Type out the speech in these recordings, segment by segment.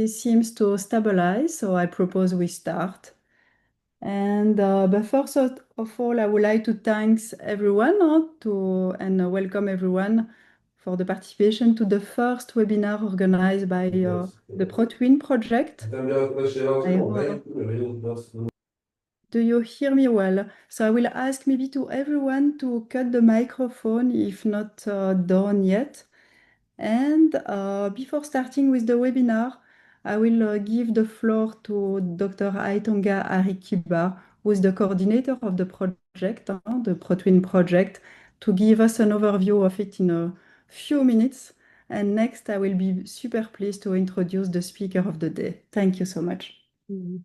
seems to stabilize, so I propose we start. But first of all, I would like to thank everyone and welcome everyone for the participation to the first webinar organized by the ProTwin project. Do you hear me well? So I will ask maybe to everyone to cut the microphone if not done yet. And before starting with the webinar, I will give the floor to Dr. Aitonga Arikiba, who is the coordinator of the project, the ProTwin project, to give us an overview of it in a few minutes. And next, I will be super pleased to introduce the speaker of the day. Thank you so much.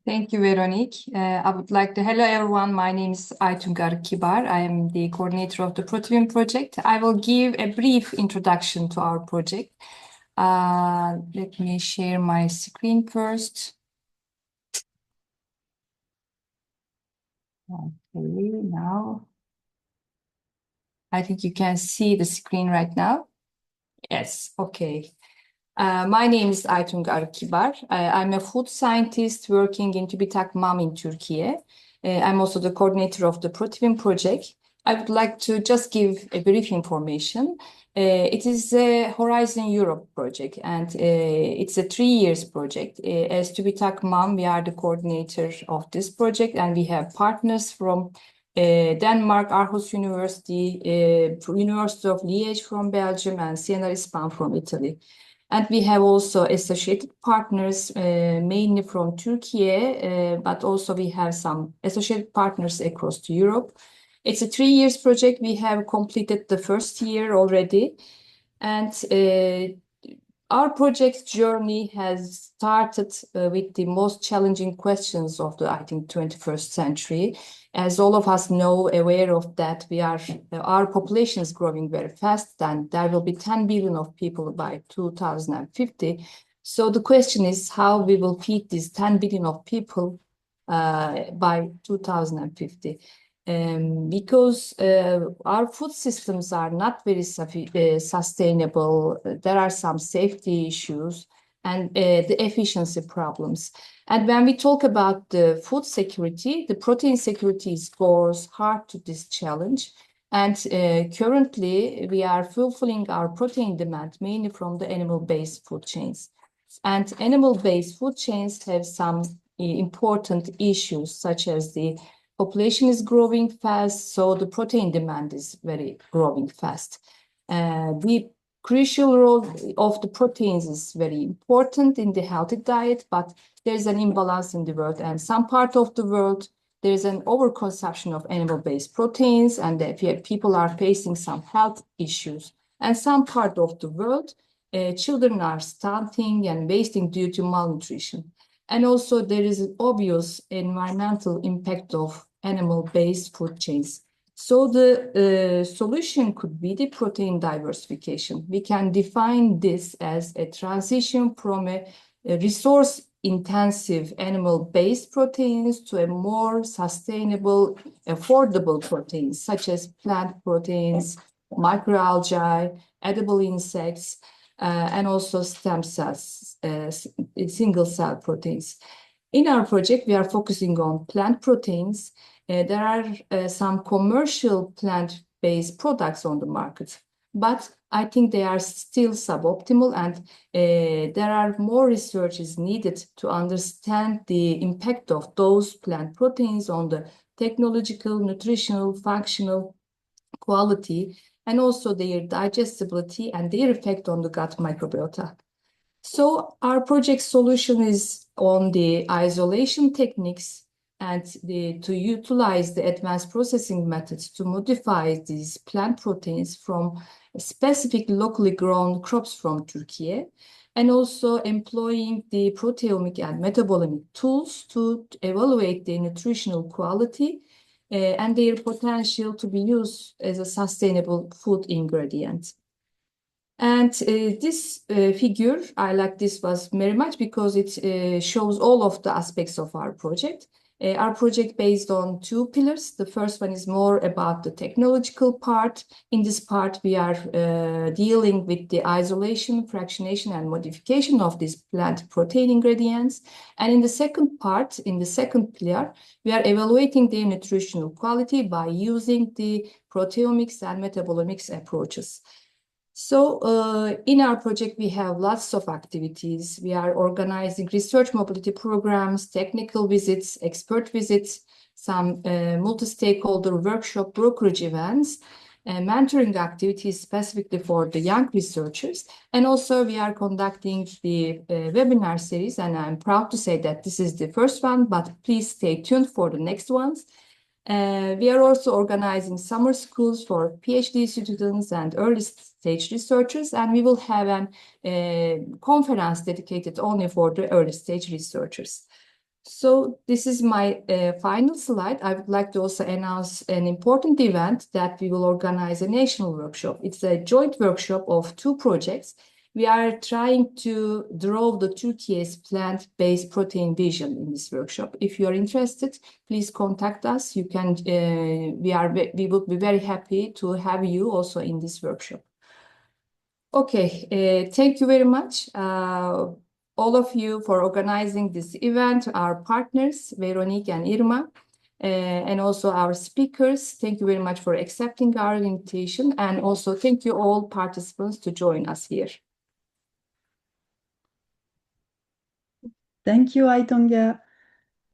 Thank you, Veronique. I would like to, hello everyone, my name is Aytungar Kibar. I am the coordinator of the ProTwin project. I will give a brief introduction to our project. Let me share my screen first. Okay, now I think you can see the screen right now. Yes, okay. My name is Aytungar Kibar. I'm a food scientist working in TÜBİTAK MAM in Turkey. I'm also the coordinator of the ProTwin project. I would like to just give a brief information. It is a Horizon Europe project, and it's a 3 years project. As TÜBİTAK MAM, we are the coordinator of this project, and we have partners from Denmark, Aarhus University, University of Liège from Belgium, and Siena ISPAN from Italy. And we have also associated partners, mainly from Turkey, but also we have some associated partners across Europe. It's a 3 years project. We have completed the first year already. And our project journey has started with the most challenging questions of the, I think, 21st century. As all of us know, aware of that, our population is growing very fast, and there will be 10 billion of people by 2050. So the question is how we will feed these 10 billion of people by 2050. Because our food systems are not very sustainable. There are some safety issues and the efficiency problems. And when we talk about the food security, the protein security goes hard to this challenge. And currently, we are fulfilling our protein demand mainly from the animal-based food chains. And animal-based food chains have some important issues, such as the population is growing fast, so the protein demand is very growing fast. The crucial role of the proteins is very important in the healthy diet, but there's an imbalance in the world, and some part of the world there's an overconsumption of animal-based proteins, and people are facing some health issues. And some part of the world, children are stunting and wasting due to malnutrition. And also there is an obvious environmental impact of animal-based food chains. So the solution could be the protein diversification. We can define this as a transition from a resource-intensive animal-based proteins to a more sustainable, affordable proteins, such as plant proteins, microalgae, edible insects, and also stem cells, single-cell proteins. In our project, we are focusing on plant proteins. There are some commercial plant-based products on the market, but I think they are still suboptimal, and there are more researches needed to understand the impact of those plant proteins on the technological, nutritional, functional quality, and also their digestibility and their effect on the gut microbiota. So our project solution is on the isolation techniques and to utilize the advanced processing methods to modify these plant proteins from specific locally grown crops from Turkey, and also employing the proteomic and metabolomic tools to evaluate the nutritional quality and their potential to be used as a sustainable food ingredient. And this figure, I like this was very much because it shows all of the aspects of our project. Our project based on two pillars. The first one is more about the technological part. In this part, we are dealing with the isolation, fractionation, and modification of these plant protein ingredients. And in the second part, in the second pillar, we are evaluating their nutritional quality by using the proteomics and metabolomics approaches. So in our project, we have lots of activities. We are organizing research mobility programs, technical visits, expert visits, some multi-stakeholder workshop brokerage events, mentoring activities specifically for the young researchers. And also we are conducting the webinar series, and I'm proud to say that this is the first one, but please stay tuned for the next ones. We are also organizing summer schools for PhD students and early stage researchers, and we will have a conference dedicated only for the early stage researchers. So this is my final slide. I would like to also announce an important event that we will organize a national workshop. It's a joint workshop of two projects. We are trying to draw the Turkey's plant-based protein vision in this workshop. If you are interested, please contact us. You can. We would be very happy to have you also in this workshop. Okay, thank you very much, all of you, for organizing this event. Our partners, Veronique and Irma, and also our speakers. Thank you very much for accepting our invitation, and also thank you all participants to join us here. Thank you, Aitonga.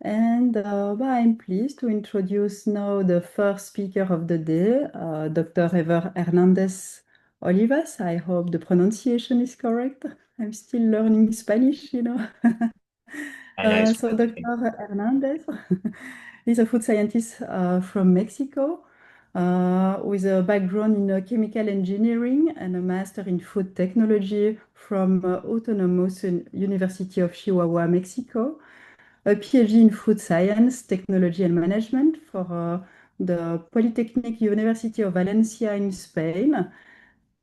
And I'm pleased to introduce now the first speaker of the day, Dr. Ever Hernandez Olivas. I hope the pronunciation is correct. I'm still learning Spanish, you know. So Dr. Hernandez is a food scientist from Mexico with a background in chemical engineering and a master in food technology from Autonomous University of Chihuahua, Mexico, a PhD in food science, technology and management for the Polytechnic University of Valencia in Spain.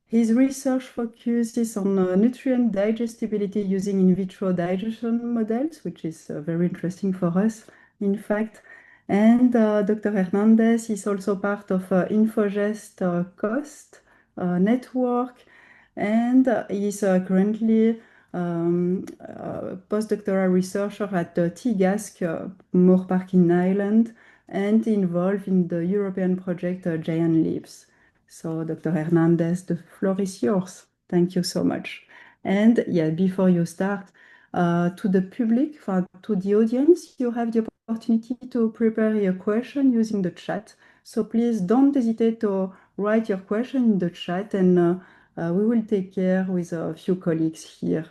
His research focuses on nutrient digestibility using in vitro digestion models, which is very interesting for us, in fact. And Dr. Hernandez is also part of Infogest COST network, and he is currently postdoctoral researcher at TIGASC, Moorpark in Ireland, and involved in the European project Giant Leaps. So, Dr. Hernandez, the floor is yours. Thank you so much. And yeah, before you start, to the public, to the audience, you have the opportunity to prepare your question using the chat. So please don't hesitate to write your question in the chat, and we will take care with a few colleagues here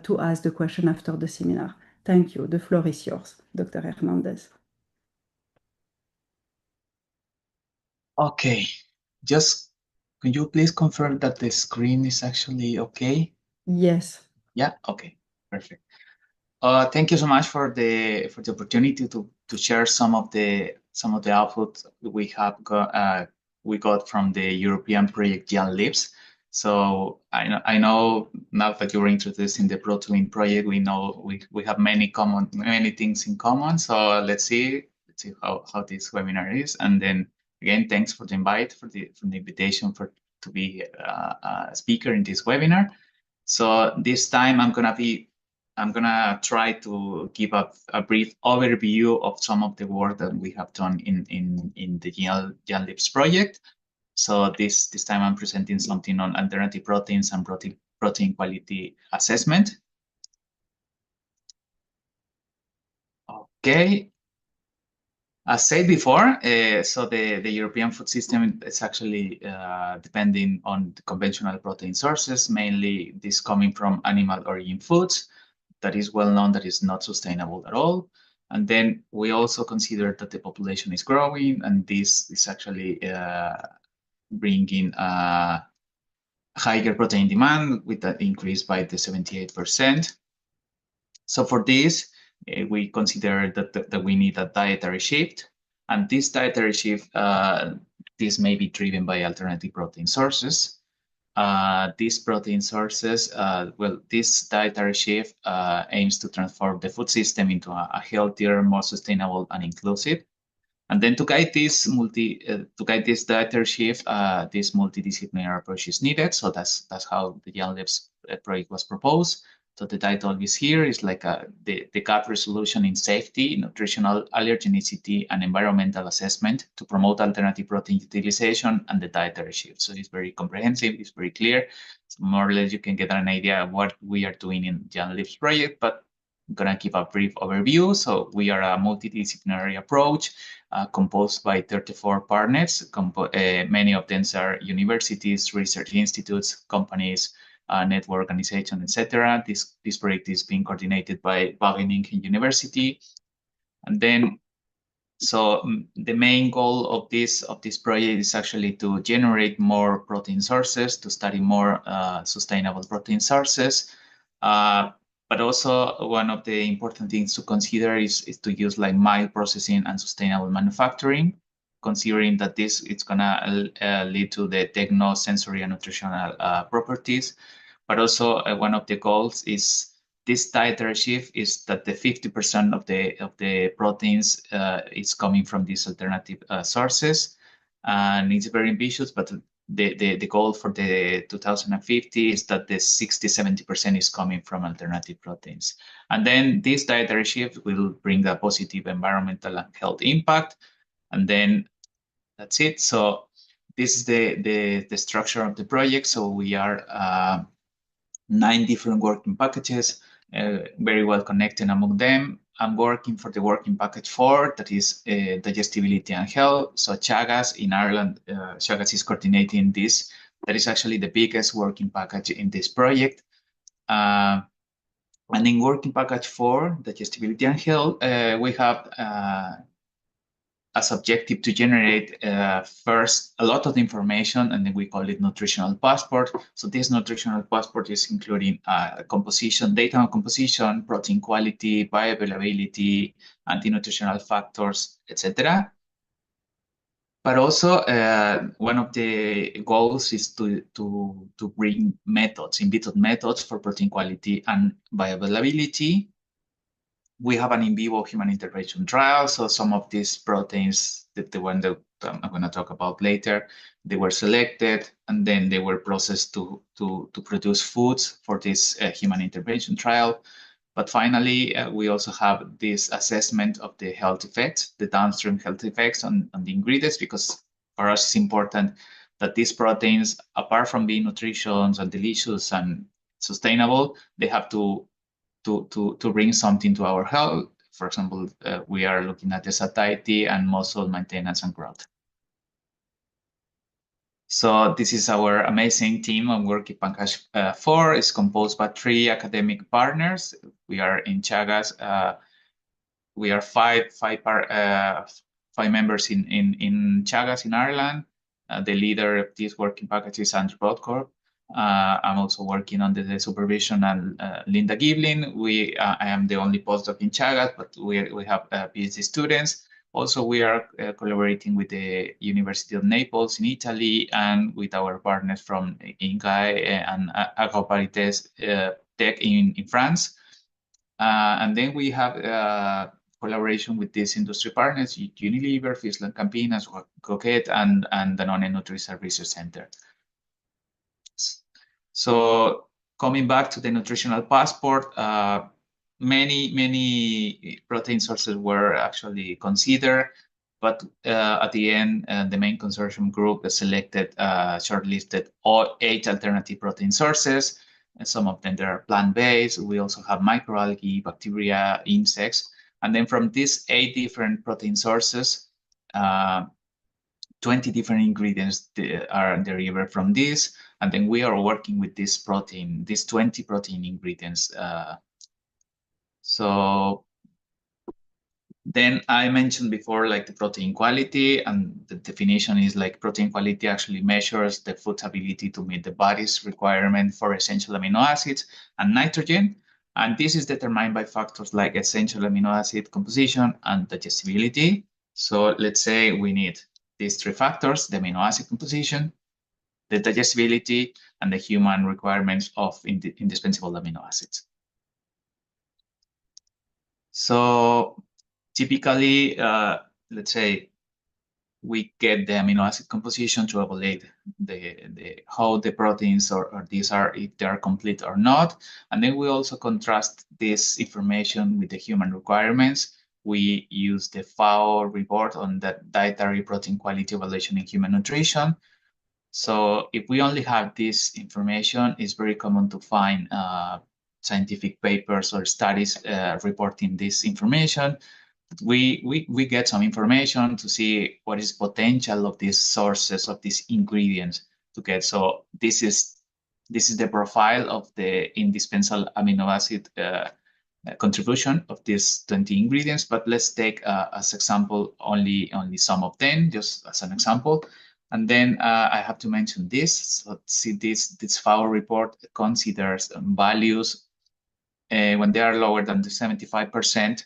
to ask the question after the seminar. Thank you. The floor is yours, Dr. Hernandez. Okay, just can you please confirm that the screen is actually okay? Yes. Yeah, okay, perfect. Thank you so much for the opportunity to share some of the output we got from the European project Giant Leaps. So I know now that you're introduced in the Protein project, we know we have many things in common. So let's see how this webinar is, and then again, thanks for the invite, for the invitation to be a speaker in this webinar. So this time I'm gonna try to give a brief overview of some of the work that we have done in the Giant Leaps project. So this time I'm presenting something on alternative proteins and protein quality assessment. Okay. As said before, so the European food system is actually depending on the conventional protein sources, mainly this coming from animal origin foods. That is well known that is not sustainable at all. And then we also consider that the population is growing, and this is actually bringing a higher protein demand with that increase by the 78%. So for this, we consider that we need a dietary shift, and this dietary shift, this may be driven by alternative protein sources. these protein sources, well, this dietary shift aims to transform the food system into a healthier, more sustainable, and inclusive. And then to guide this dietary shift, this multidisciplinary approach is needed. So that's how the Young Lives project was proposed. So the title is here is like the gap resolution in safety, nutritional allergenicity, and environmental assessment to promote alternative protein utilization and the dietary shift. So it's very comprehensive, it's very clear. So more or less you can get an idea of what we are doing in Young Lives project, but I'm gonna give a brief overview. So we are a multidisciplinary approach composed by 34 partners. Many of them are universities, research institutes, companies, network organizations, etc. This project is being coordinated by Wageningen University. And then, so the main goal of this project is actually to generate more protein sources, to study more sustainable protein sources. But also one of the important things to consider is to use like mild processing and sustainable manufacturing, considering that it's gonna lead to the techno-sensory and nutritional properties. But also one of the goals is this dietary shift is that the 50% of the proteins is coming from these alternative sources, and it's very ambitious. But the goal for the 2050 is that the 60-70% is coming from alternative proteins, and then this dietary shift will bring a positive environmental and health impact, and then that's it. So this is the structure of the project. So we are 9 different working packages, very well connected among them. I'm working for the working package 4, that is digestibility and health. So Chagas in Ireland, Chagas is coordinating this. That is actually the biggest working package in this project. And in working package 4, digestibility and health, we have as objective to generate first a lot of information, and then we call it nutritional passport. So this nutritional passport is including composition, data on composition, protein quality, bioavailability, anti-nutritional factors, etc. But also one of the goals is to bring methods, in vitro methods for protein quality and bioavailability. We have an in vivo human intervention trial. So some of these proteins, the one that I'm going to talk about later, they were selected and then they were processed to produce foods for this human intervention trial. But finally, we also have this assessment of the health effects, the downstream health effects on the ingredients, because for us it's important that these proteins, apart from being nutritious and delicious and sustainable, they have to bring something to our health. For example, we are looking at the satiety and muscle maintenance and growth. So this is our amazing team on Working Package 4. It's composed by 3 academic partners. We are in Chagas. We are five members in Chagas in Ireland. The leader of this working package is Andrew Bodcorp. I'm also working under the supervision and Linda Giblin. I am the only postdoc in Chagas, but we have PhD students. Also, we are collaborating with the University of Naples in Italy and with our partners from INCAE and AgroParités Tech in France. And then we have collaboration with these industry partners, Unilever, Friesland Campinas, Coquette, and Danone Nutri-Serve Research Center. So coming back to the nutritional passport, many protein sources were actually considered, but at the end, the main consortium group selected, shortlisted 8 alternative protein sources, and some of them are plant-based. We also have microalgae, bacteria, insects, and then from these 8 different protein sources, 20 different ingredients are derived from this, and then we are working with this protein, these 20 protein ingredients. So then I mentioned before, like the protein quality, and the definition is like protein quality actually measures the food's ability to meet the body's requirement for essential amino acids and nitrogen. And this is determined by factors like essential amino acid composition and digestibility. So let's say we need these 3 factors: the amino acid composition, the digestibility, and the human requirements of indispensable amino acids. So typically, let's say we get the amino acid composition to evaluate how the proteins or these are, if they are complete or not. And then we also contrast this information with the human requirements. We use the FAO report on the dietary protein quality evaluation in human nutrition. So if we only have this information, it's very common to find scientific papers or studies reporting this information. We get some information to see what is potential of these sources of these ingredients to get. So this is the profile of the indispensable amino acid contribution of these 20 ingredients. But let's take as example only some of them, just as an example. And then I have to mention this. So see this FAO report considers values when they are lower than the 75%.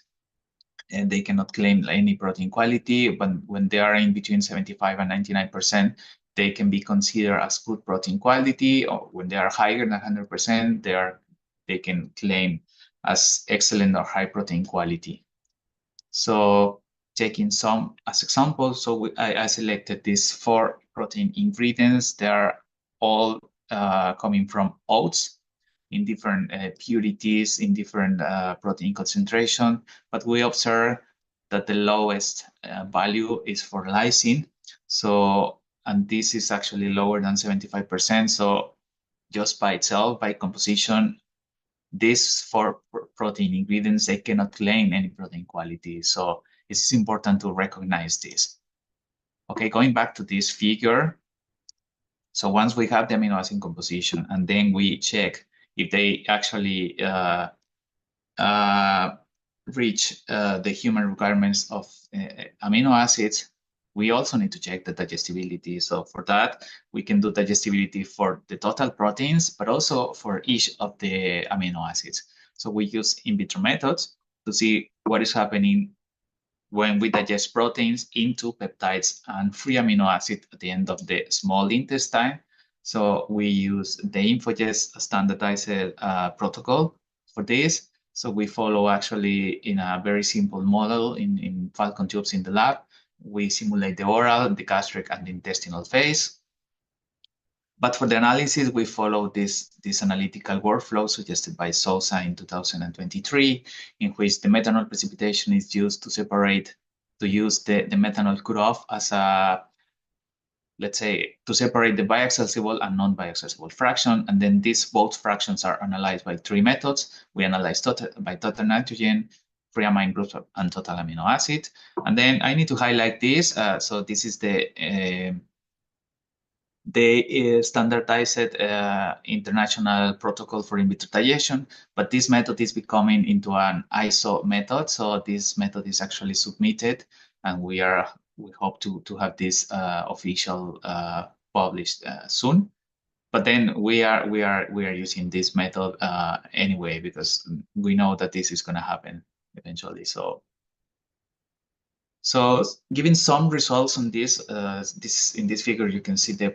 And they cannot claim any protein quality, but when they are in between 75 and 99%, they can be considered as good protein quality, or when they are higher than 100%, they can claim as excellent or high protein quality. So taking some as examples, so I selected these 4 protein ingredients. They are all coming from oats, in different purities, in different protein concentration, but we observe that the lowest value is for lysine. So, and this is actually lower than 75%. So just by itself, by composition, these 4 protein ingredients, they cannot claim any protein quality. So it's important to recognize this. Okay, going back to this figure. So once we have the amino acid composition, and then we check if they actually reach the human requirements of amino acids, we also need to check the digestibility. So for that, we can do digestibility for the total proteins, but also for each of the amino acids. So we use in vitro methods to see what is happening when we digest proteins into peptides and free amino acid at the end of the small intestine. So we use the InfoGest standardized protocol for this. So we follow actually in a very simple model in Falcon tubes in the lab. We simulate the oral, the gastric, and the intestinal phase. But for the analysis, we follow this analytical workflow suggested by Sousa in 2023, in which the methanol precipitation is used to use the methanol cutoff as a, let's say, to separate the bioaccessible and non-bioaccessible fraction. And then these both fractions are analyzed by 3 methods. We analyze by total nitrogen, free amine groups, and total amino acid. And then I need to highlight this. So this is the standardized international protocol for in vitro digestion, but this method is becoming into an ISO method. So this method is actually submitted, and we hope to have this official published soon. But then we are using this method anyway, because we know that this is going to happen eventually. So giving some results on this, in this figure, you can see the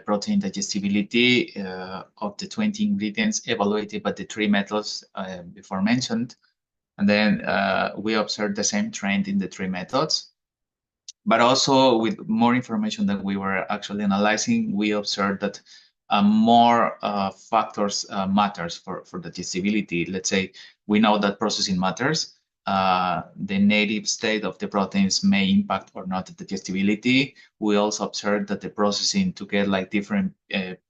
protein digestibility of the 20 ingredients evaluated by the 3 methods before mentioned. And then we observed the same trend in the 3 methods. But also with more information that we were actually analyzing, we observed that more factors matters for digestibility. Let's say we know that processing matters. The native state of the proteins may impact or not the digestibility. We also observed that the processing to get like different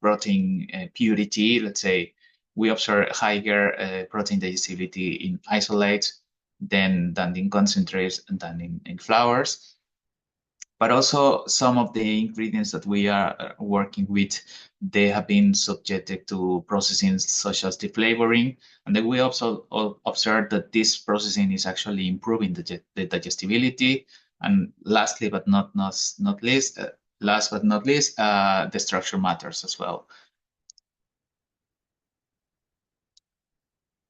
protein purity, let's say, we observe higher protein digestibility in isolates than in concentrates and than in flours. But also some of the ingredients that we are working with, they have been subjected to processing such as deflavoring. And then we also observed that this processing is actually improving the digestibility. And lastly, but not least, the structure matters as well.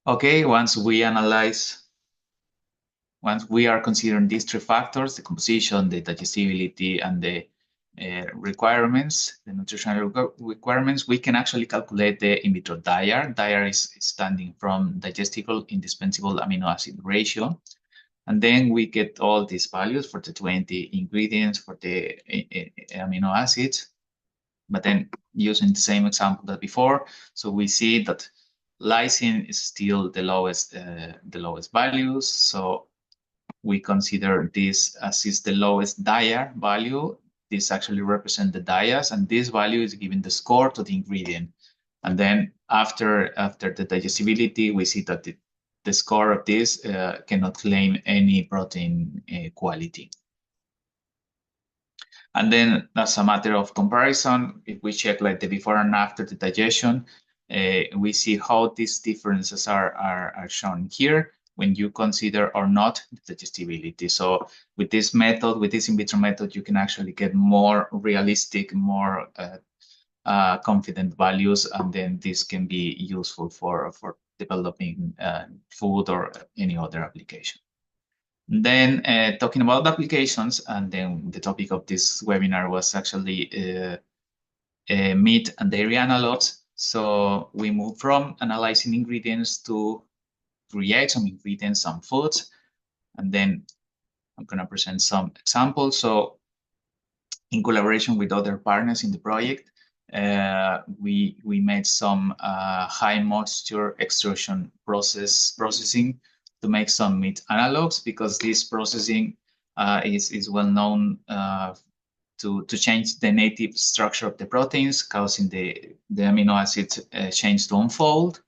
Okay, once we are considering these 3 factors, the composition, the digestibility, and the requirements, the nutritional requirements, we can actually calculate the in vitro DIAR. DIAR is standing from digestible indispensable amino acid ratio. And then we get all these values for the 20 ingredients for the amino acids. But then using the same example that before, so we see that lysine is still the lowest values. So we consider this as is the lowest DIAR value. This actually represents the DIAs, and this value is giving the score to the ingredient. And then after the digestibility, we see that the score of this cannot claim any protein quality. And then as a matter of comparison, if we check like the before and after the digestion, we see how these differences are shown here when you consider or not the digestibility. So with this method, with this in vitro method, you can actually get more realistic, more confident values, and then this can be useful for developing food or any other application. Then talking about applications, and then the topic of this webinar was actually meat and dairy analogs. So we move from analyzing ingredients to create some ingredients, some foods, and then I'm going to present some examples. So in collaboration with other partners in the project, we made some high moisture extrusion processing to make some meat analogs, because this processing is well known to change the native structure of the proteins, causing the amino acid chains to unfold.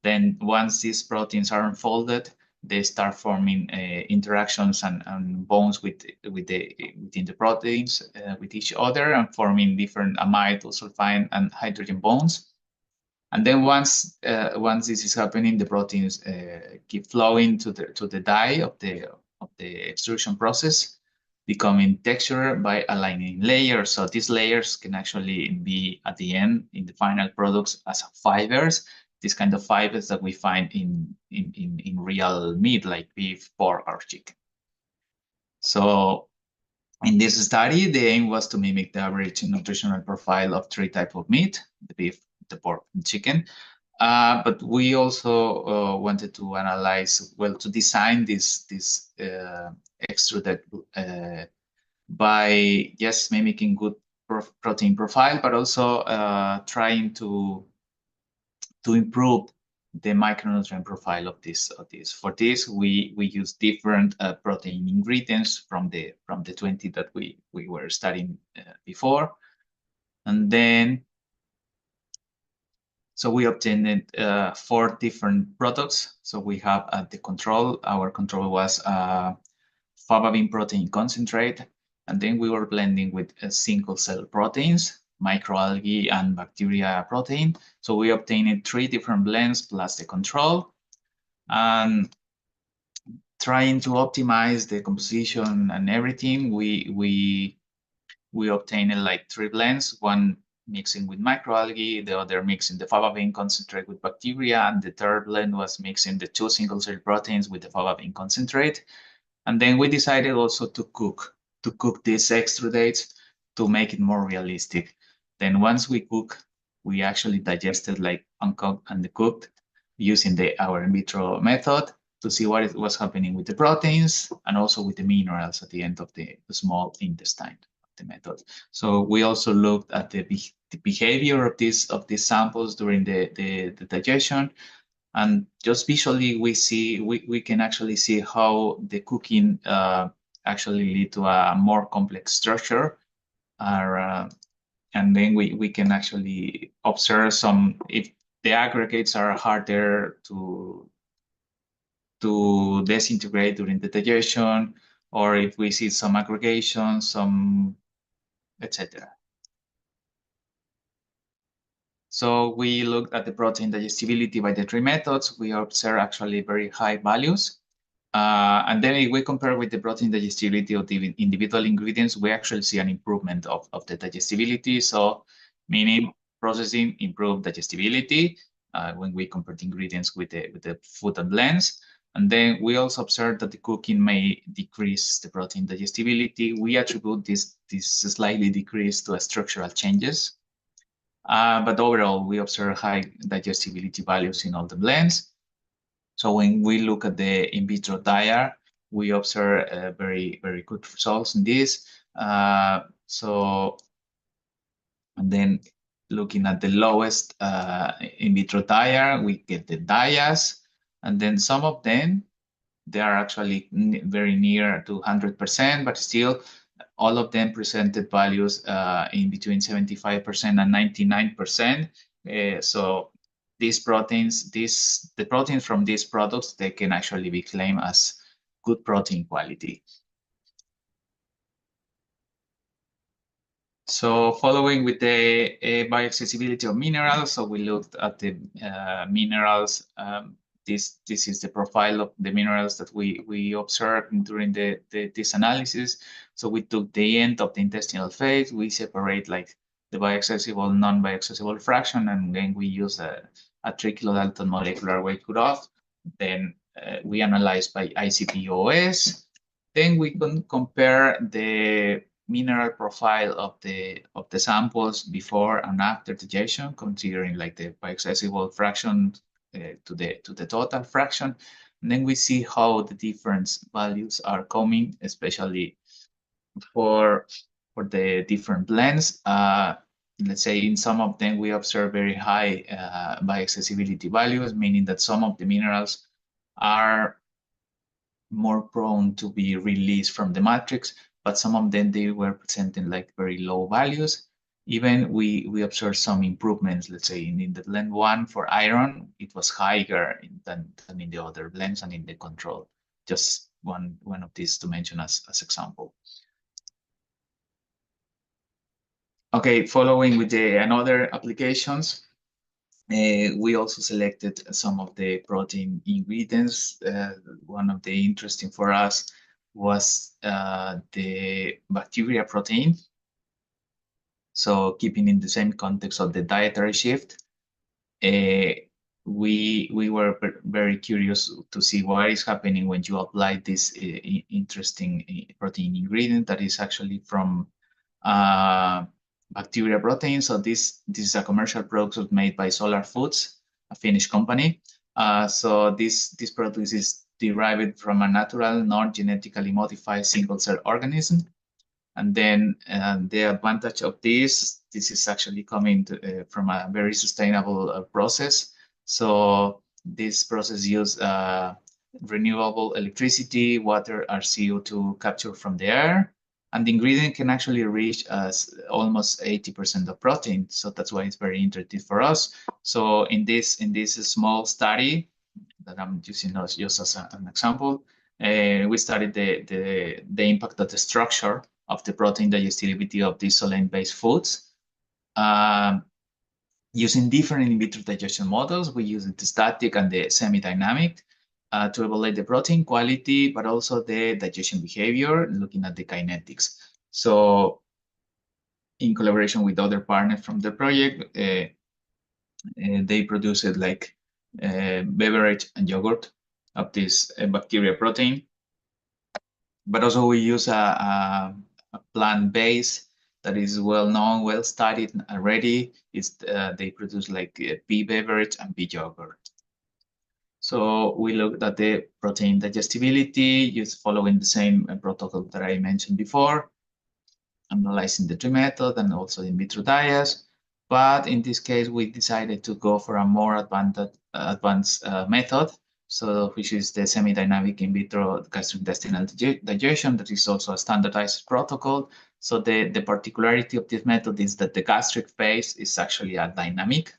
Then once these proteins are unfolded, they start forming interactions and bonds within the proteins with each other, and forming different amide, sulfide, and hydrogen bonds. And then once this is happening, the proteins keep flowing to the dye of the extrusion process, becoming textured by aligning layers. So these layers can actually be at the end in the final products as fibers. These kind of fibers that we find in real meat like beef, pork, or chicken. So in this study, the aim was to mimic the average nutritional profile of 3 types of meat: the beef, the pork, and chicken. But we also wanted to analyze, well, to design this extruded by just mimicking good protein profile, but also trying to improve the micronutrient profile of this. For this, we use different protein ingredients from the 20 that we were studying before, and then so we obtained 4 different products. So we have the control. Our control was fava bean protein concentrate, and then we were blending with single cell proteins, microalgae, and bacteria protein. So we obtained 3 different blends plus the control, and trying to optimize the composition and everything. We obtained like 3 blends, one mixing with microalgae, the other mixing the fava bean concentrate with bacteria, and the third blend was mixing the 2 single cell proteins with the fava bean concentrate. And then we decided also to cook these extrudates to make it more realistic. Then once we cook, we actually digested like uncooked and cooked using our in vitro method to see what was happening with the proteins and also with the minerals at the end of the small intestine of the method. So we also looked at the behavior of these samples during the digestion, and just visually we can actually see how the cooking actually lead to a more complex structure. And then we can actually observe some, if the aggregates are harder to disintegrate during the digestion, or if we see some aggregation, some etc. So we looked at the protein digestibility by the 3 methods. We observe actually very high values. And then if we compare with the protein digestibility of the individual ingredients, we actually see an improvement of the digestibility. So meaning processing improved digestibility when we compare the ingredients with the food and blends. And then we also observed that the cooking may decrease the protein digestibility. We attribute this slightly decrease to structural changes. But overall, we observe high digestibility values in all the blends. So when we look at the in vitro diet, we observe very, very good results in this. And then looking at the lowest in vitro diet, we get the dias, and then some of them, they are actually very near to 100%, but still all of them presented values in between 75% and 99%. So these proteins, the proteins from these products, they can actually be claimed as good protein quality. So following with the bioaccessibility of minerals, so we looked at the minerals. This is the profile of the minerals that we observed during this analysis. So we took the end of the intestinal phase, we separate like the bioaccessible, non-bioaccessible fraction, and then we use a 3 kilodalton molecular weight cutoff. Then we analyze by ICP-OS. Then we can compare the mineral profile of the samples before and after digestion, considering like the bioaccessible fraction to the total fraction. And then we see how the different values are coming, especially for the different blends. Let's say in some of them we observe very high bioaccessibility values, meaning that some of the minerals are more prone to be released from the matrix, but some of them, they were presenting like very low values. Even we observed some improvements, let's say in the blend 1 for iron, it was higher than in the other blends and in the control. Just one of these to mention as example. Okay, following with the another applications, we also selected some of the protein ingredients. One of the interesting for us was the bacteria protein. So keeping in the same context of the dietary shift, we were very curious to see what is happening when you apply this interesting protein ingredient that is actually from bacteria protein. So this is a commercial product made by Solar Foods, a Finnish company. So this product is derived from a natural, non-genetically modified single-cell organism. And then the advantage of this is actually coming from a very sustainable process. So this process uses renewable electricity, water, or CO2 captured from the air. And the ingredient can actually reach almost 80% of protein. So that's why it's very interesting for us. So in this small study that I'm using just as an example, we studied the impact of the structure of the protein digestibility of these solein-based foods. Using different in vitro digestion models, we use the static and the semi-dynamic to evaluate the protein quality, but also the digestion behavior, looking at the kinetics. So in collaboration with other partners from the project, they produced like beverage and yogurt of this bacteria protein. But also we use a plant base that is well known, well studied already. They produce like pea beverage and pea yogurt. So we looked at the protein digestibility, just following the same protocol that I mentioned before, analyzing the 3 method and also in vitro diets. But in this case, we decided to go for a more advanced method, so which is the semi-dynamic in vitro gastrointestinal digestion. That is also a standardized protocol. So the particularity of this method is that the gastric phase is actually a dynamic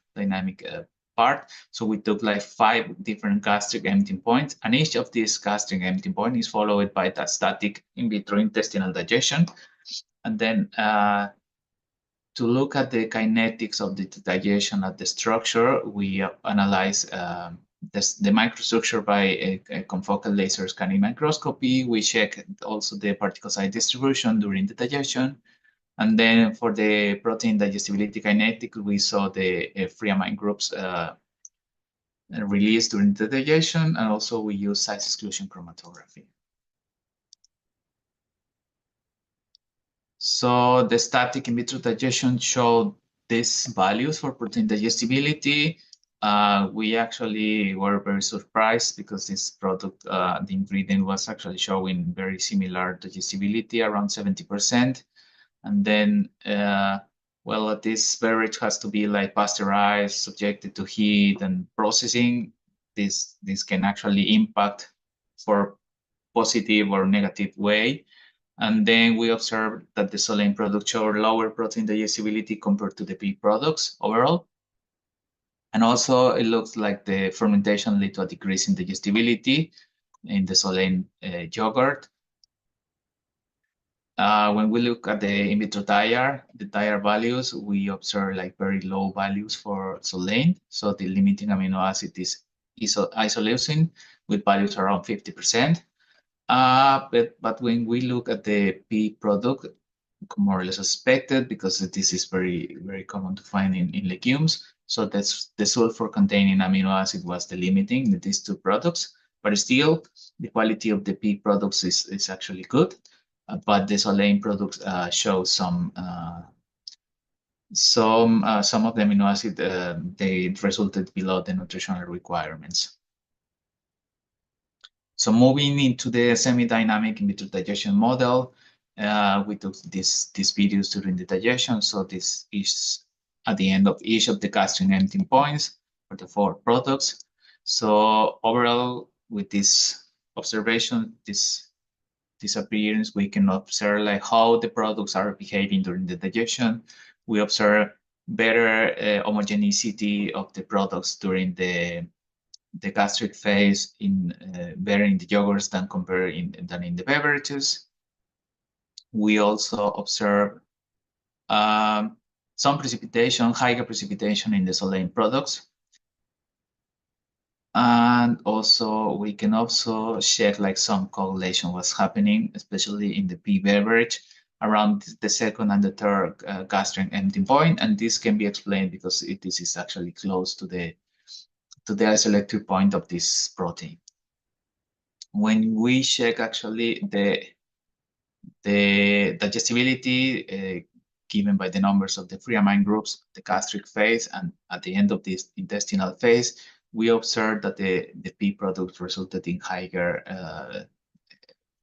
part. So we took like 5 different gastric emptying points, and each of these gastric emptying points is followed by that static in vitro intestinal digestion. And then to look at the kinetics of the digestion at the structure, we analyze the microstructure by a confocal laser scanning microscopy. We check also the particle size distribution during the digestion. And then for the protein digestibility kinetic, we saw the free amine groups released during the digestion, and also we use size exclusion chromatography. So the static in vitro digestion showed these values for protein digestibility. We actually were very surprised because this product, the ingredient was actually showing very similar digestibility, around 70%. And then, well, this beverage has to be like pasteurized, subjected to heat and processing. This can actually impact for positive or negative way. And then we observed that the Solein product showed lower protein digestibility compared to the pea products overall. And also it looks like the fermentation led to a decrease in digestibility in the Solein yogurt. When we look at the in vitro DIAR, the DIAR values, we observe like very low values for Solein. So the limiting amino acid is isoleucine with values around 50%. But when we look at the pea product, more or less expected because this is very, very common to find in legumes. So that's the sulfur containing amino acid was the limiting in these two products. But still, the quality of the pea products is actually good. But the Solein products show some of the amino acid they resulted below the nutritional requirements. So moving into the semi-dynamic in vitro digestion model, we took these videos during the digestion. So this is at the end of each of the gastric emptying points for the 4 products. So overall, with this observation, this appearance, we can observe like how the products are behaving during the digestion. We observe better homogeneity of the products during the gastric phase better in the yogurts than in the beverages. We also observe some precipitation, higher precipitation in the Solein products. And also we can also check like some correlation was happening, especially in the pea beverage around the 2nd and the 3rd gastric emptying point. And this can be explained because this is actually close to the isoelectric point of this protein. When we check actually the digestibility given by the numbers of the free amine groups, the gastric phase, and at the end of this intestinal phase, we observed that the pea products resulted in higher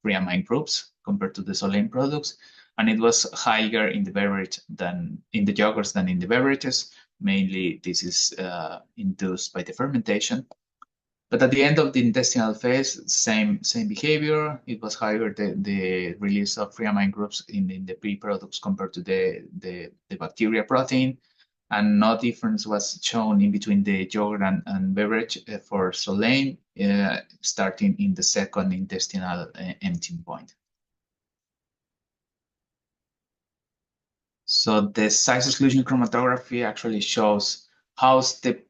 free amine groups compared to the Solein products, and it was higher in the beverage than in the yogurts than in the beverages. Mainly, this is induced by the fermentation. But at the end of the intestinal phase, same behavior. It was higher the release of free amine groups in the pea products compared to the bacteria protein, and no difference was shown in between the yogurt and beverage for Solein, starting in the 2nd intestinal emptying point. So the size exclusion chromatography actually shows how's the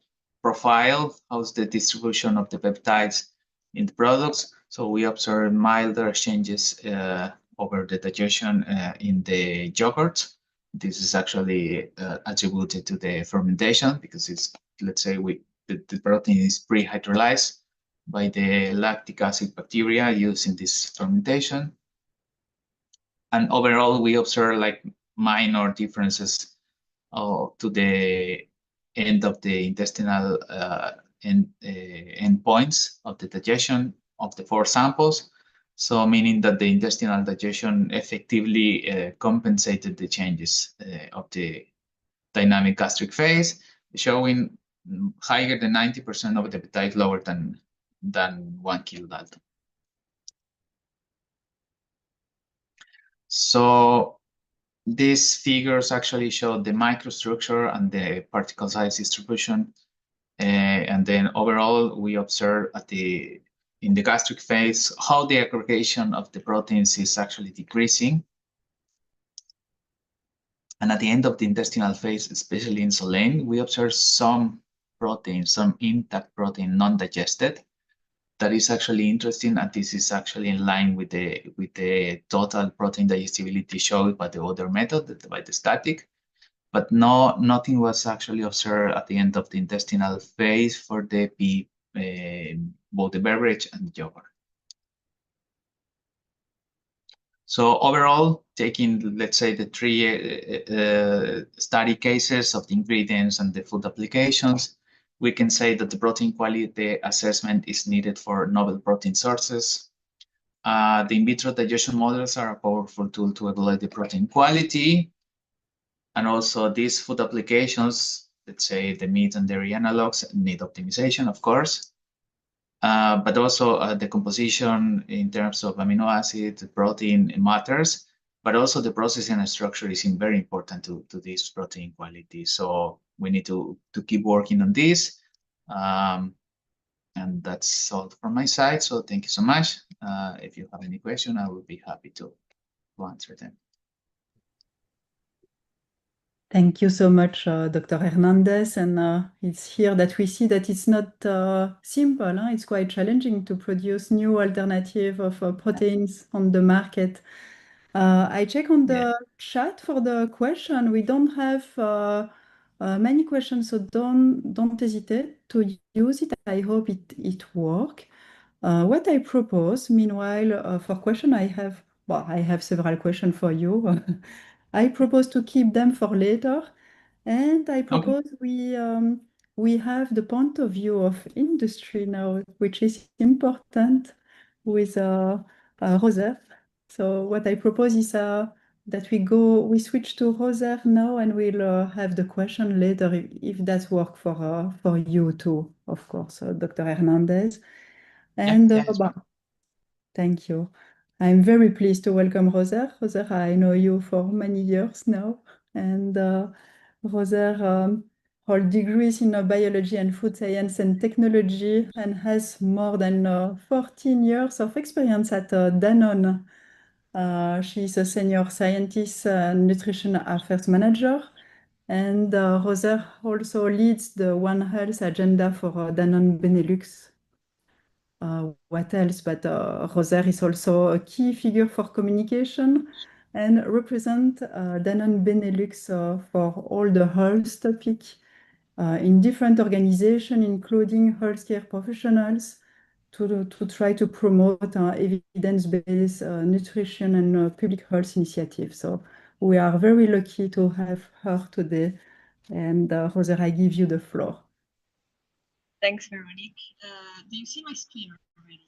profile, how's the distribution of the peptides in the products. So we observe milder changes over the digestion in the yogurt. This is actually attributed to the fermentation because it's, let's say, the protein is pre-hydrolyzed by the lactic acid bacteria used in this fermentation. And overall, we observe like minor differences to the end of the intestinal endpoints of the digestion of the 4 samples. So meaning that the intestinal digestion effectively compensated the changes of the dynamic gastric phase, showing higher than 90% of the peptide, lower than 1 kilodalton. So these figures actually show the microstructure and the particle size distribution. And then overall, we observe in the gastric phase how the aggregation of the proteins is actually decreasing. And at the end of the intestinal phase, especially in Solein, we observe some protein, some intact protein, non-digested. That is actually interesting, and this is actually in line with the total protein digestibility showed by the other method, by the static. but nothing was actually observed at the end of the intestinal phase for the both the beverage and the yogurt. So overall, taking, let's say, the three study cases of the ingredients and the food applications, we can say that the protein quality assessment is needed for novel protein sources. The in vitro digestion models are a powerful tool to evaluate the protein quality. And also these food applications, let's say the meat and dairy analogs, need optimization, of course. But also the composition in terms of amino acid, protein matters, but also the processing and structure is very important to this protein quality. So we need to keep working on this. And that's all from my side. So thank you so much. If you have any question, I will be happy to answer them. Thank you so much, Dr. Hernandez. And it's here that we see that it's not simple. It's quite challenging to produce new alternative of proteins on the market. I check on the chat for the question. We don't have many questions, so don't hesitate to use it. I hope it works. What I propose, meanwhile, for question I have several questions for you. I propose to keep them for later, and I propose we have the point of view of industry now, which is important with Roser. So what I propose is that we switch to Roser now, and we'll have the question later if that works for you too, of course, Dr. Hernandez. And thank you. I'm very pleased to welcome Roser. Roser, I know you for many years now. And Roser holds degrees in biology and food science and technology and has more than 14 years of experience at Danone. She is a senior scientist and nutrition affairs manager. And Roser also leads the One Health agenda for Danone Benelux. What else? But Roser is also a key figure for communication and represent Danone Benelux for all the health topic in different organizations, including healthcare professionals, to try to promote evidence-based nutrition and public health initiatives. So we are very lucky to have her today. And Roser, I give you the floor. Thanks, Veronique. Do you see my screen already?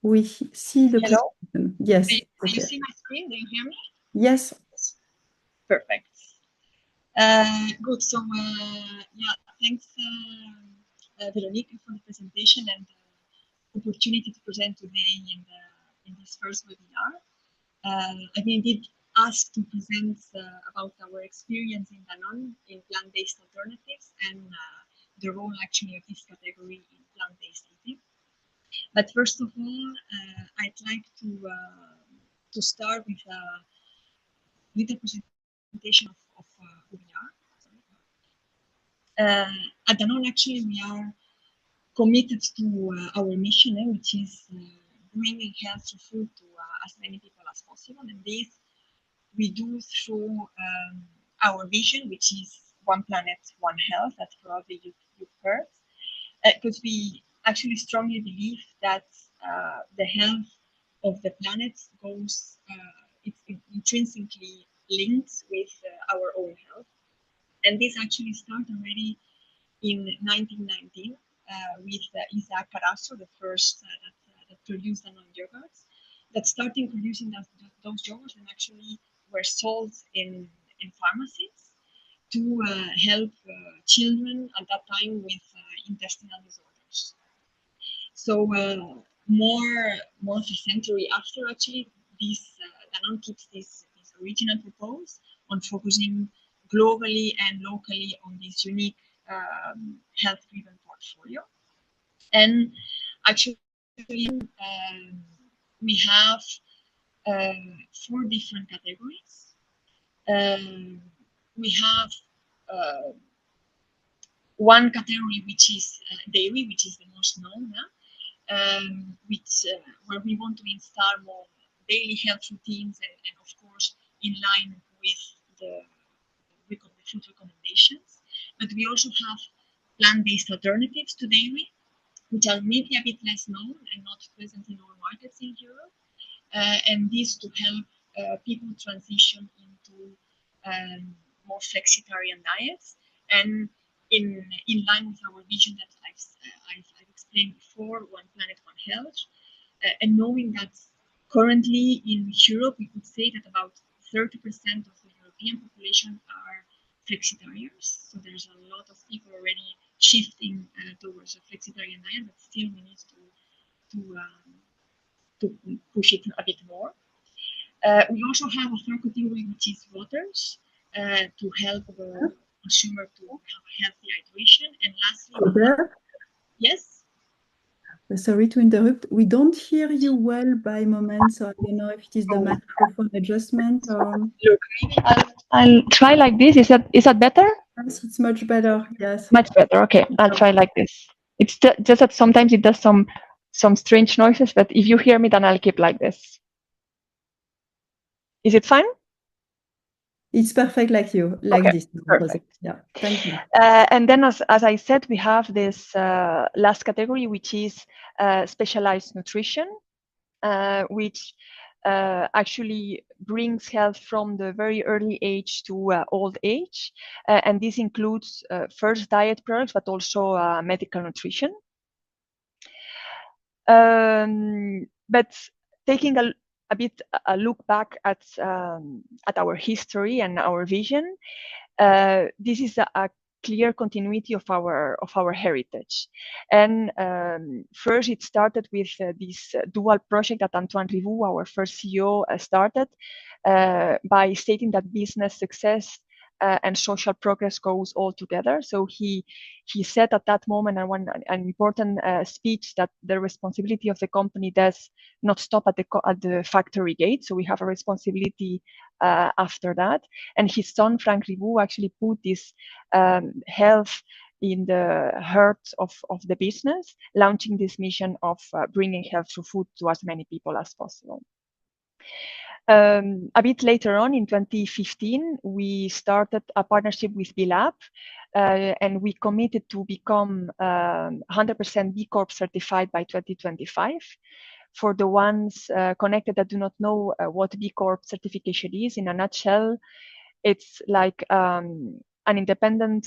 We see the presentation. Yes. Do you see my screen? Do you hear me? Yes. Perfect. Good. So, yeah, thanks, Veronique, for the presentation and the opportunity to present today in this first webinar. I've been indeed asked to present about our experience in Danone in plant-based alternatives and the role actually of this category in plant-based eating. But first of all, I'd like to start with a presentation of who we are. At Danone, actually, we are committed to our mission, which is bringing healthy food to as many people as possible. And this we do through our vision, which is One Planet, One Health, that probably you've heard. Because we actually strongly believe that the health of the planet goes, it's intrinsically linked with our own health. And this actually started already in 1919 with Isaac Carasso, the first that produced Danone yogurts, that started producing those yogurts and actually were sold in pharmacies to help children at that time with intestinal disorders. So more than a century after, actually, this Danone keeps this original purpose on focusing globally and locally on this unique health-driven portfolio. And actually, we have 4 different categories. We have one category which is dairy, which is the most known, where we want to install more daily health routines and of course in line with the food recommendations. But we also have plant-based alternatives to dairy, which are maybe a bit less known and not present in our markets in Europe. And this to help people transition into more flexitarian diets. And in line with our vision that I've explained before, One Planet, One Health, and knowing that currently in Europe, we could say that about 30% of the European population are flexitarians. So there's a lot of people already shifting towards a flexitarian diet, but still we need to push it a bit more. We also have a third category, which is waters, to help the consumer to have healthy hydration. And lastly, yes. Sorry to interrupt. We don't hear you well by moments, so I don't know if it is the microphone adjustment or. Look, maybe I'll try like this. Is that better? Yes, it's much better. Yes. Much better. Okay, I'll try like this. It's just that sometimes it does some strange noises, but if you hear me, then I'll keep like this. Is it fine? It's perfect like you, like Okay, this. perfect. Yeah, thank you. And then, as I said, we have this last category, which is specialized nutrition, which actually brings health from the very early age to old age. And this includes first diet products, but also medical nutrition. But taking a bit a look back at our history and our vision, this is a clear continuity of our heritage. And first, it started with this dual project that Antoine Rivoud, our first CEO, started by stating that business success and social progress goes all together. So he said at that moment, and an important speech, that the responsibility of the company does not stop at the factory gate. So we have a responsibility after that. And his son Frank Rivoud actually put this health in the heart of the business, launching this mission of bringing health through food to as many people as possible. A bit later on, in 2015, we started a partnership with B-Lab, and we committed to become 100% B Corp certified by 2025. For the ones connected that do not know what B Corp certification is, in a nutshell, it's like an independent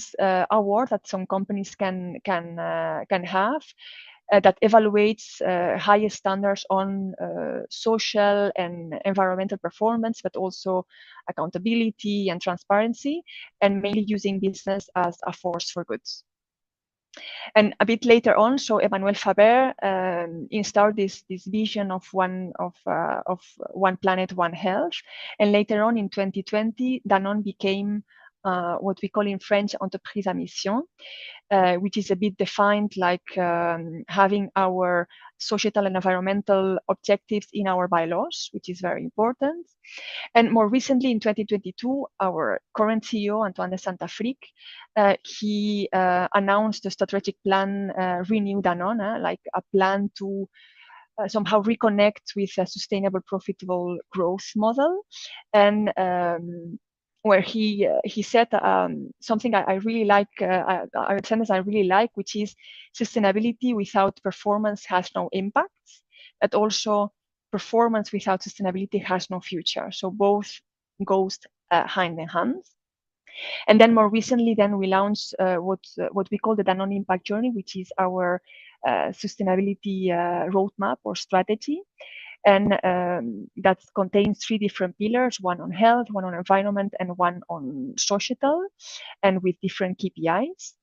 award that some companies can have. That evaluates highest standards on social and environmental performance, but also accountability and transparency, and mainly using business as a force for good. And a bit later on, so Emmanuel Faber installed this vision of one planet, one health. And later on in 2020, Danone became what we call in French entreprise à mission, which is a bit defined like having our societal and environmental objectives in our bylaws, which is very important. And more recently, in 2022, our current CEO, Antoine de Saint-Affrique, he announced the strategic plan, Renew Danone, like a plan to somehow reconnect with a sustainable, profitable growth model. And where he said something I really like, a sentence I really like, which is sustainability without performance has no impact, but also performance without sustainability has no future. So both goes hand in hand. And then more recently, then we launched what we call the Danone Impact Journey, which is our sustainability roadmap or strategy. And that contains 3 different pillars, one on health, one on environment, and one on societal, and with different KPIs.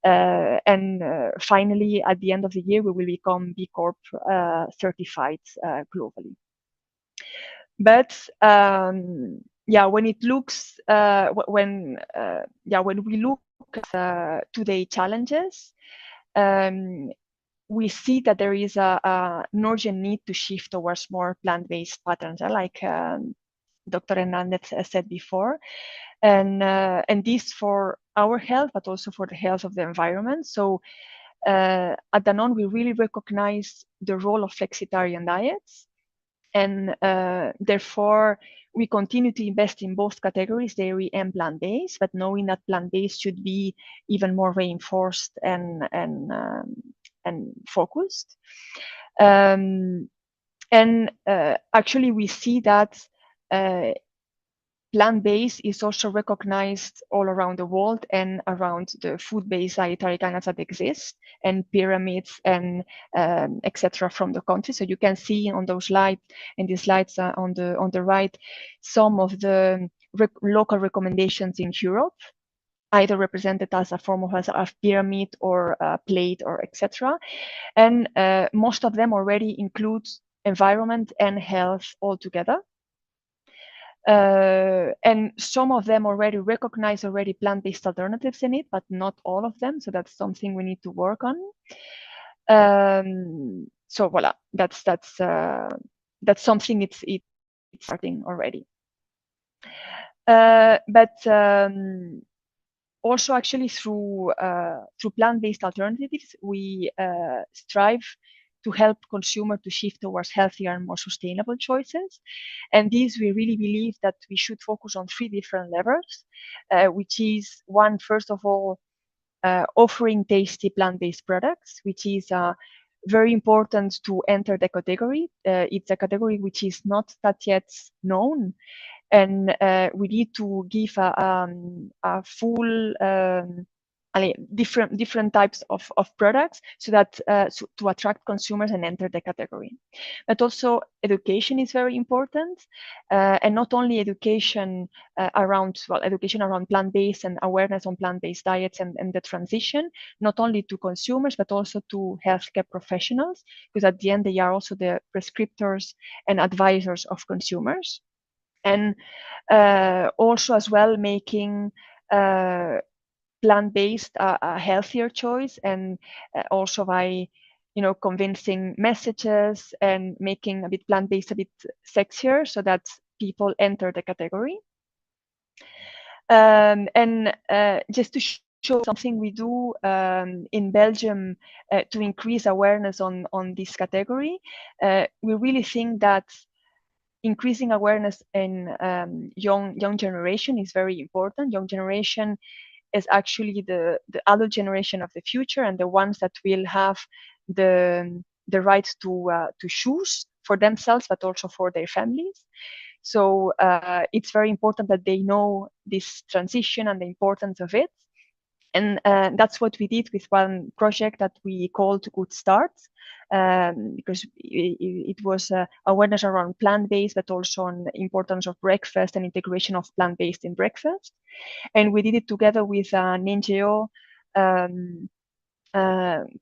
And finally, at the end of the year, we will become B Corp certified globally. But yeah, when it looks when we look at today challenges, we see that there is an urgent need to shift towards more plant-based patterns, like Dr. Hernandez said before, and this for our health, but also for the health of the environment. So at Danone, we really recognize the role of flexitarian diets, And therefore, we continue to invest in both categories, dairy and plant-based, but knowing that plant-based should be even more reinforced and focused. Actually, we see that plant-based is also recognized all around the world and around the food-based dietary guidelines that exist, and pyramids and etc. from the country. So you can see on those slides, in the slides on the right, some of the local recommendations in Europe, either represented as a form of a pyramid or a plate or etc. And most of them already include environment and health all together. And some of them already recognize plant-based alternatives in it, but not all of them. So that's something we need to work on. So voila, that's something it's starting already. Also, actually, through plant-based alternatives, we strive to help consumers to shift towards healthier and more sustainable choices. And this, we really believe that we should focus on 3 different levels, which is one, first of all, offering tasty plant-based products, which is very important to enter the category. It's a category which is not that yet known, and we need to give a full different types of products, so that to attract consumers and enter the category. But also education is very important, and not only education around plant-based and awareness on plant-based diets and the transition, not only to consumers but also to healthcare professionals, because at the end they are also the prescriptors and advisors of consumers. And also as well making plant-based a healthier choice, and also by convincing messages and making a bit plant-based a bit sexier, so that people enter the category. And just to show something we do in Belgium to increase awareness on this category, we really think that increasing awareness in young generation is very important. Young generation is actually the adult generation of the future, and the ones that will have the right to choose for themselves, but also for their families. So it's very important that they know this transition and the importance of it. And that's what we did with one project that we called Good Start, because it was awareness around plant-based, but also on the importance of breakfast and integration of plant-based in breakfast. And we did it together with an NGO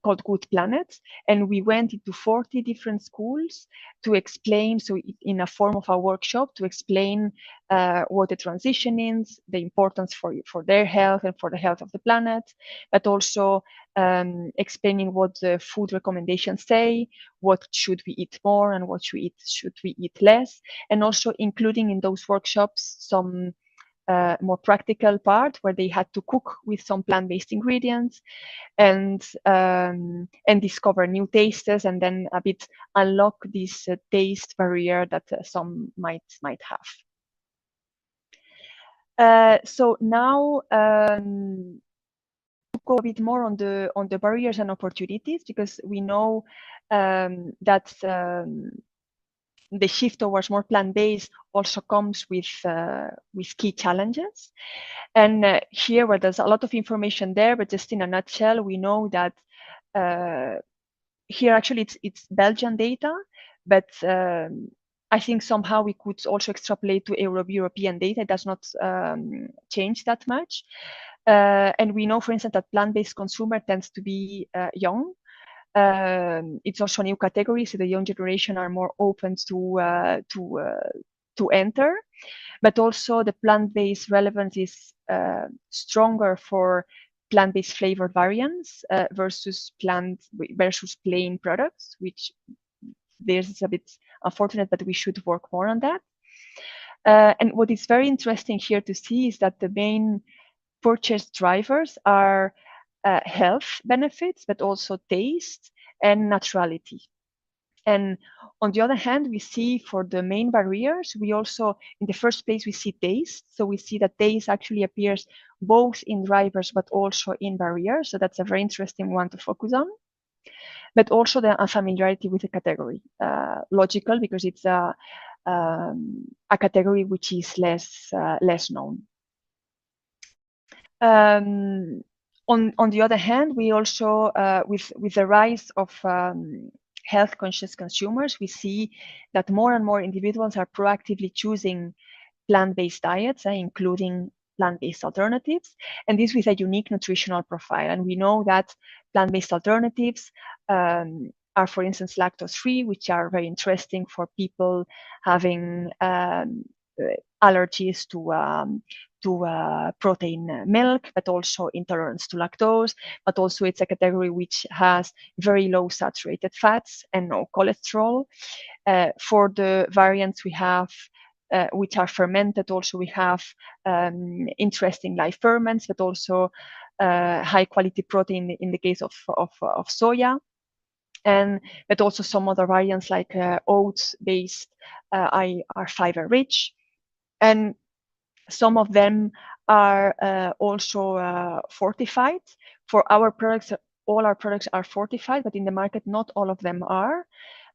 called Good Planet, and we went into 40 different schools to explain, so in a form of a workshop, to explain what the transition is, the importance for their health and for the health of the planet, but also explaining what the food recommendations say, what should we eat more and what should we eat less, and also including in those workshops some more practical part where they had to cook with some plant-based ingredients and discover new tastes, and then a bit unlock this taste barrier that some might have. So now to go a bit more on the barriers and opportunities, because we know that the shift towards more plant-based also comes with key challenges. And here, where there's a lot of information there, but just in a nutshell, we know that here actually it's Belgian data, but I think somehow we could also extrapolate to European data. It does not change that much. And we know, for instance, that plant-based consumer tends to be young. It's also a new category, so the young generation are more open to enter. But also the plant-based relevance is stronger for plant-based flavored variants versus plain products, which is a bit unfortunate, but we should work more on that. And what is very interesting here to see is that the main purchase drivers are health benefits, but also taste and naturality. And On the other hand, we see for the main barriers, we also, in the first place, we see taste. So we see that taste actually appears both in drivers, but also in barriers. So that's a very interesting one to focus on. But also the unfamiliarity with the category. Logical, because it's a category which is less known. On the other hand, we also, with the rise of health conscious consumers, we see that more and more individuals are proactively choosing plant-based diets, including plant-based alternatives, and this with a unique nutritional profile. And we know that plant-based alternatives are, for instance, lactose-free, which are very interesting for people having allergies to protein milk, but also intolerance to lactose. But also it's a category which has very low saturated fats and no cholesterol. For the variants we have, which are fermented, also we have interesting live ferments, but also high quality protein in the case of soya. But also some other variants like oats-based are fiber rich. And some of them are also fortified. For our products, all our products are fortified, but in the market, not all of them are.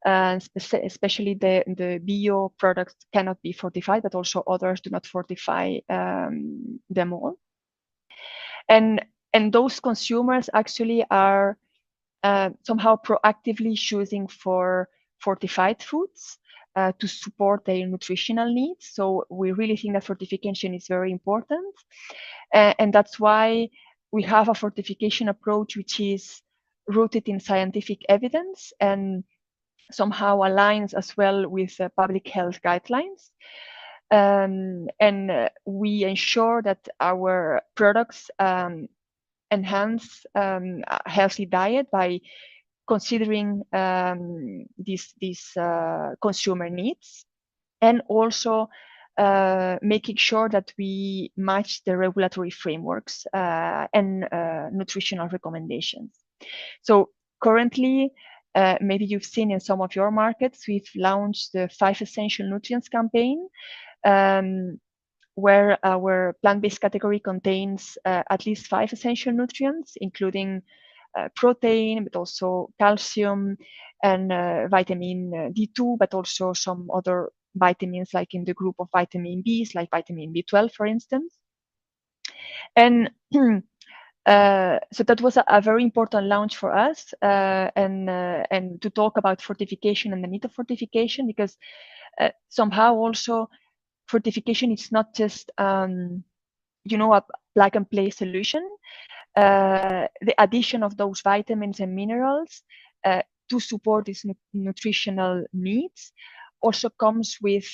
Especially the bio products cannot be fortified, but also others do not fortify them all. And those consumers actually are somehow proactively choosing for fortified foods to support their nutritional needs. So we really think that fortification is very important. And that's why we have a fortification approach which is rooted in scientific evidence and somehow aligns as well with public health guidelines. And we ensure that our products enhance a healthy diet by considering these consumer needs, and also making sure that we match the regulatory frameworks and nutritional recommendations. So currently, maybe you've seen in some of your markets, we've launched the 5 Essential Nutrients campaign, where our plant-based category contains at least 5 essential nutrients, including protein, but also calcium and vitamin D2, but also some other vitamins like in the group of vitamin Bs, like vitamin B12, for instance. And so that was a very important launch for us, and to talk about fortification and the need of fortification, because somehow also fortification is not just a plug and play solution. The addition of those vitamins and minerals to support these nutritional needs also comes with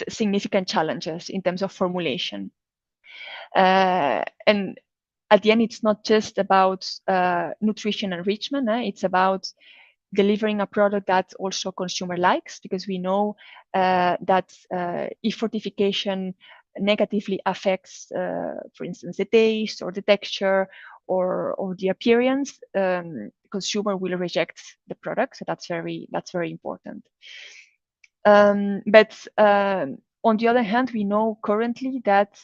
significant challenges in terms of formulation. And at the end, it's not just about nutrition enrichment. It's about delivering a product that also consumer likes, because we know that if fortification negatively affects, for instance, the taste or the texture or the appearance, consumer will reject the product. So that's very important. But on the other hand, we know currently that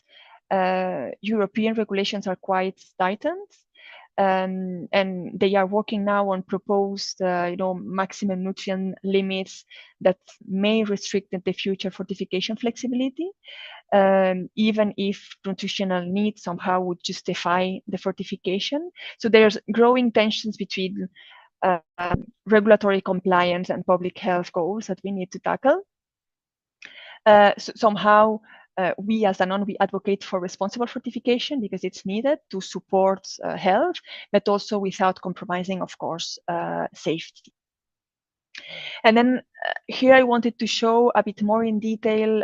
European regulations are quite tightened. And they are working now on proposed, maximum nutrient limits that may restrict in the future fortification flexibility, even if nutritional needs somehow would justify the fortification. So there's growing tensions between regulatory compliance and public health goals that we need to tackle. So somehow, we as Danone, we advocate for responsible fortification because it's needed to support health, but also without compromising, of course, safety. And then here I wanted to show a bit more in detail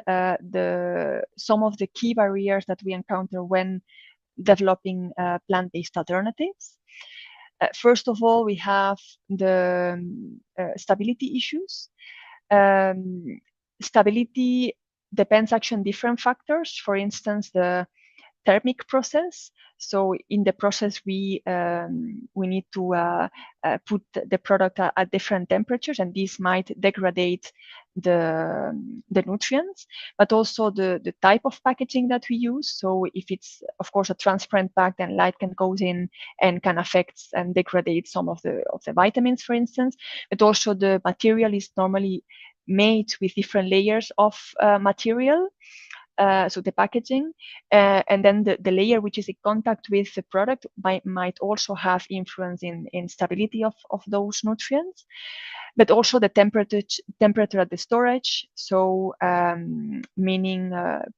some of the key barriers that we encounter when developing plant-based alternatives. First of all, we have the stability issues. Stability depends actually on different factors. For instance, the thermic process. So in the process, we need to put the product at different temperatures, and this might degrade the nutrients, but also the type of packaging that we use. So if it's, of course, a transparent bag, then light can go in and can affect and degrade some of the vitamins, for instance. But also the material is normally made with different layers of material. So the packaging, and then the layer which is in contact with the product might also have influence in stability of those nutrients, but also the temperature at the storage. So meaning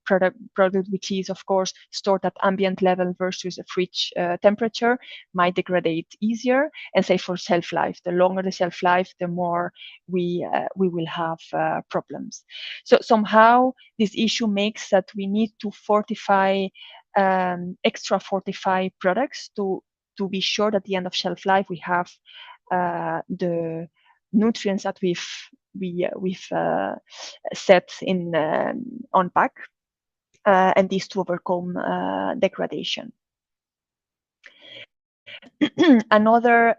product which is, of course, stored at ambient level versus a fridge temperature might degrade easier. And say for shelf life, the longer the shelf life, the more we will have problems. So somehow this issue makes that we need to fortify, extra fortify products to be sure that at the end of shelf life we have the nutrients that we've set in on pack, and these to overcome degradation. Another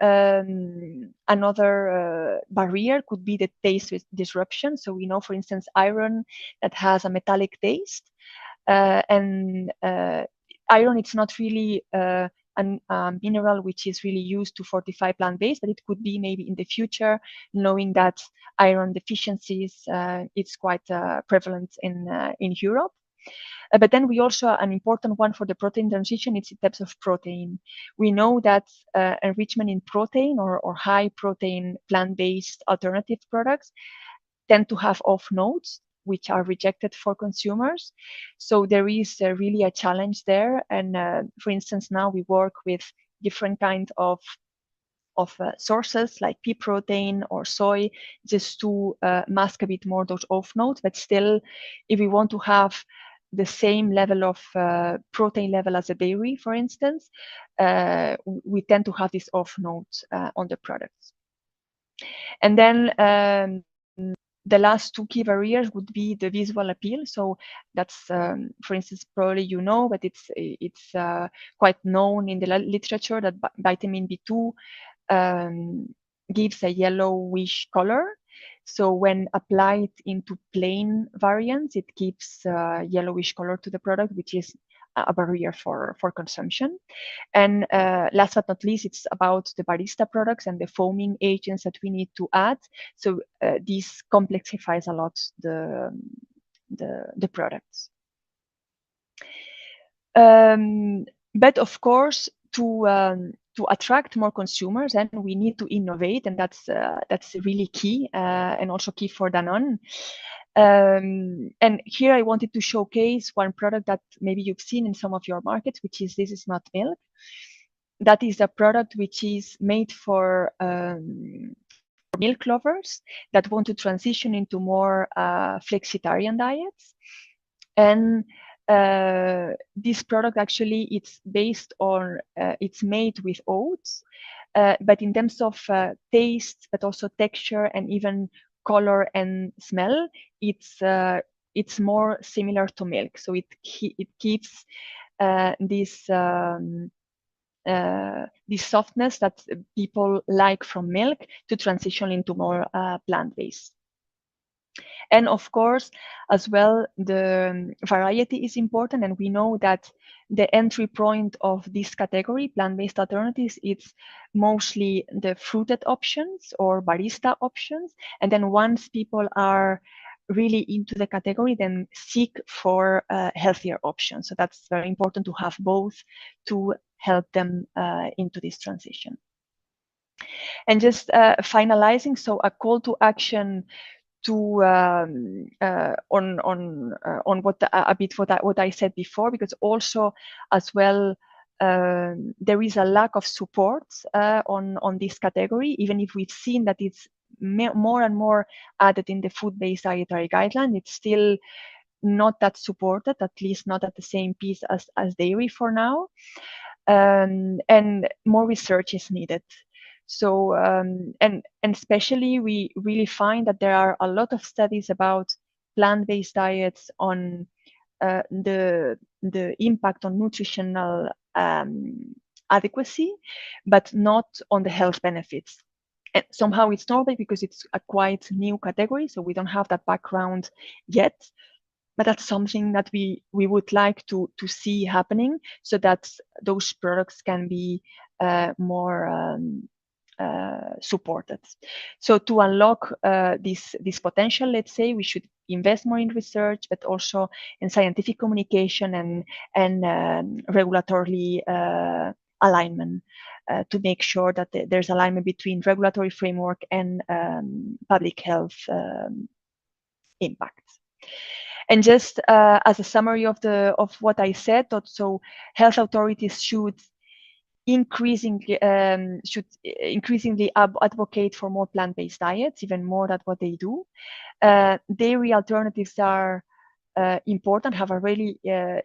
barrier could be the taste disruption. So we know, for instance, iron that has a metallic taste, and iron, it's not really a mineral which is really used to fortify plant-based, but it could be maybe in the future, knowing that iron deficiencies it's quite prevalent in Europe. But then we also, an important one for the protein transition, it's in terms of protein. We know that enrichment in protein or high protein plant-based alternative products tend to have off notes, which are rejected for consumers. So there is really a challenge there. And for instance, now we work with different kinds of sources like pea protein or soy, just to mask a bit more those off notes. But still, if we want to have the same level of protein level as a dairy, for instance, we tend to have this off notes on the products. And then the last two key barriers would be the visual appeal. So that's, for instance, probably you know, but it's quite known in the literature that vitamin B2 gives a yellowish color. So when applied into plain variants, it gives yellowish color to the product, which is a barrier for consumption. And last but not least, it's about the barista products and the foaming agents that we need to add. So this complexifies a lot the products. But of course, to attract more consumers, and we need to innovate, and that's really key, and also key for Danone. And here I wanted to showcase one product that maybe you've seen in some of your markets, which is This Is Not Milk. That is a product which is made for milk lovers that want to transition into more flexitarian diets. And this product actually, it's based on, it's made with oats, but in terms of taste, but also texture and even color and smell, it's more similar to milk. So it keeps this softness that people like from milk to transition into more plant-based. And of course, as well, the variety is important. And we know that the entry point of this category, plant-based alternatives, it's mostly the fruited options or barista options. And then once people are really into the category, then seek for healthier options. So that's very important to have both to help them into this transition. And just finalizing, so a call to action to on what I said before, because also as well there is a lack of support on this category, even if we've seen that it's more and more added in the food-based dietary guideline. It's still not that supported, at least not at the same pace as dairy for now, and more research is needed. So, and especially we really find that there are a lot of studies about plant-based diets on the the impact on nutritional adequacy, but not on the health benefits. And somehow it's normal because it's a quite new category, so we don't have that background yet. But that's something that we would like to see happening, so that those products can be more supported. So to unlock this potential, let's say, we should invest more in research, but also in scientific communication and regulatory alignment to make sure that there's alignment between regulatory framework and public health impacts. And just as a summary of what I said, so health authorities should increasingly advocate for more plant-based diets, even more than what they do. Dairy alternatives are important, have a really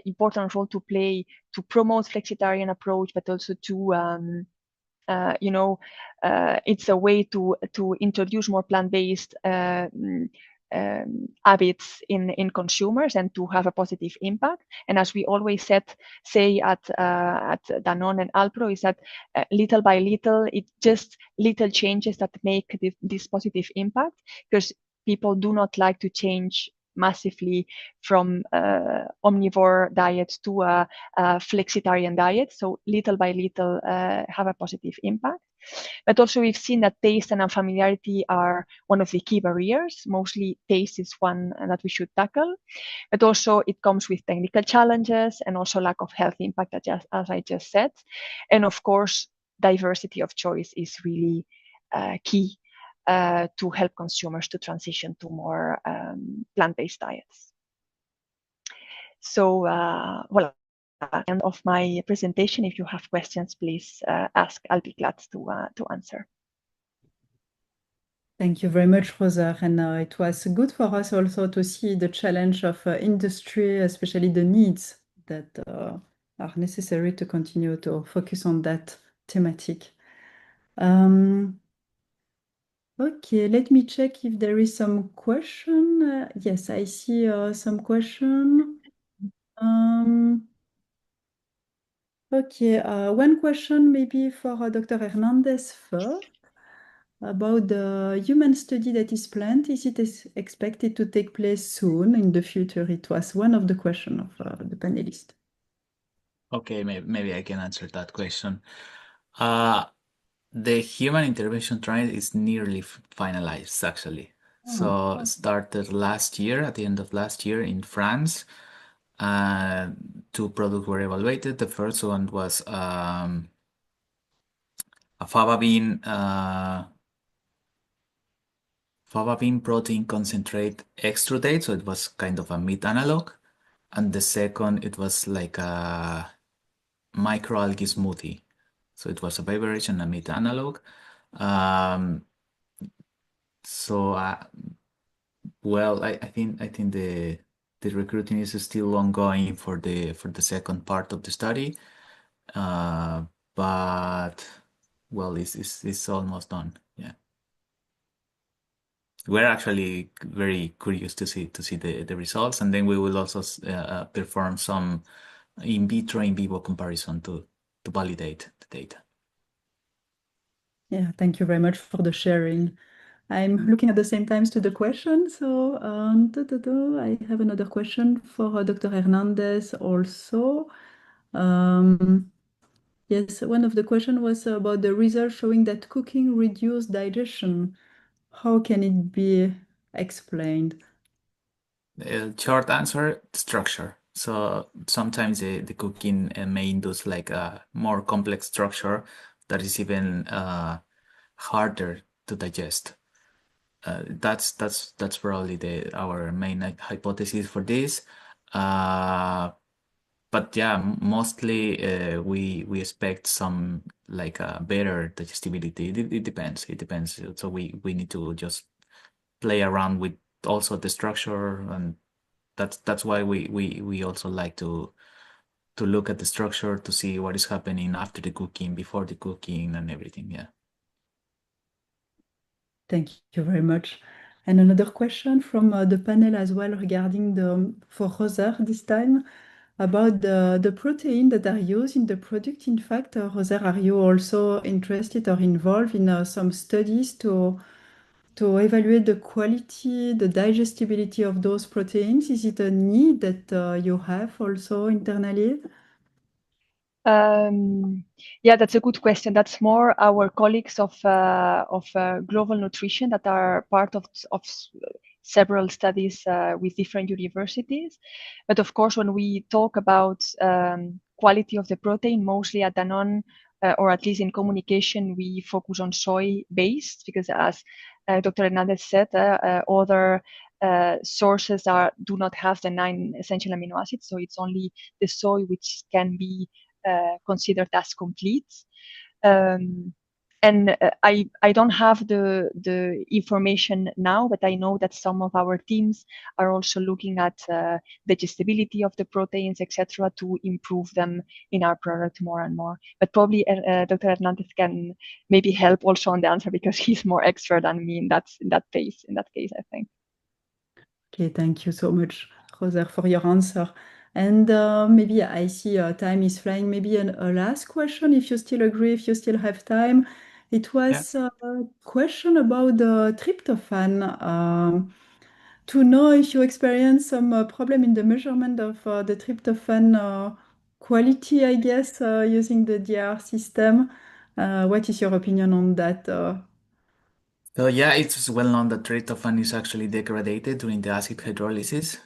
important role to play to promote flexitarian approach, but also to it's a way to introduce more plant-based habits in consumers and to have a positive impact. And as we always say at Danone and Alpro, is that little by little, it's just little changes that make this positive impact, because people do not like to change massively from omnivore diet to a flexitarian diet. So little by little have a positive impact. But also we've seen that taste and unfamiliarity are one of the key barriers. Mostly taste is one that we should tackle, but also it comes with technical challenges and also lack of health impact, as I just said. And of course, diversity of choice is really key to help consumers to transition to more plant-based diets. So, well, end of my presentation. If you have questions, please ask. I'll be glad to answer. Thank you very much, Rosa. And it was good for us also to see the challenge of industry, especially the needs that are necessary to continue to focus on that thematic. Okay, let me check if there is some question. Yes, I see some question. Okay, one question maybe for Dr. Hernandez first about the human study that is planned. Is it expected to take place soon in the future? It was one of the questions of the panelists. Okay, maybe I can answer that question. The human intervention trial is nearly finalized, actually. So it started last year, at the end of last year in France. 2 products were evaluated. The first one was a fava bean protein concentrate extrudate, so it was kind of a meat analog. And the second, it was like a microalgae smoothie. So it was a beverage and a meat analog. Well, I think the recruiting is still ongoing for the second part of the study, but well, it's almost done. Yeah, we're actually very curious to see the results, and then we will also perform some in vitro, in vivo comparison to validate the data. Yeah, thank you very much for the sharing. I'm looking at the same times to the question. So I have another question for Dr. Hernandez also. Yes, one of the questions was about the results showing that cooking reduced digestion. How can it be explained? Short answer, structure. So sometimes the cooking may induce like a more complex structure that is even harder to digest. That's probably our main hypothesis for this. But yeah, mostly we expect some like better digestibility. It depends. It depends. So we need to just play around with also the structure, and that's why we also like to look at the structure to see what is happening after the cooking, before the cooking, and everything. Yeah. Thank you very much. And another question from the panel as well regarding for Rosa this time. about the protein that are used in the product, in fact, or are you also interested or involved in some studies to evaluate the quality, the digestibility of those proteins? Is it a need that you have also internally? Yeah, that's a good question. That's more our colleagues of global nutrition that are part of several studies with different universities. But of course, when we talk about quality of the protein, mostly at Danone, or at least in communication, we focus on soy-based because, as Dr. Hernandez said, other sources do not have the 9 essential amino acids, so it's only the soy which can be considered as complete. And I don't have the information now, but I know that some of our teams are also looking at digestibility of the proteins, etc., to improve them in our product more and more. But probably Dr. Hernandez can maybe help also on the answer because he's more expert than me in that case. I think. Okay, thank you so much, Roser, for your answer. And maybe I see time is flying. Maybe a last question, if you still agree, if you still have time. It was a question about the tryptophan. To know if you experience some problem in the measurement of the tryptophan quality, I guess, using the DR system. What is your opinion on that? So yeah, it's well known that tryptophan is actually degraded during the acid hydrolysis.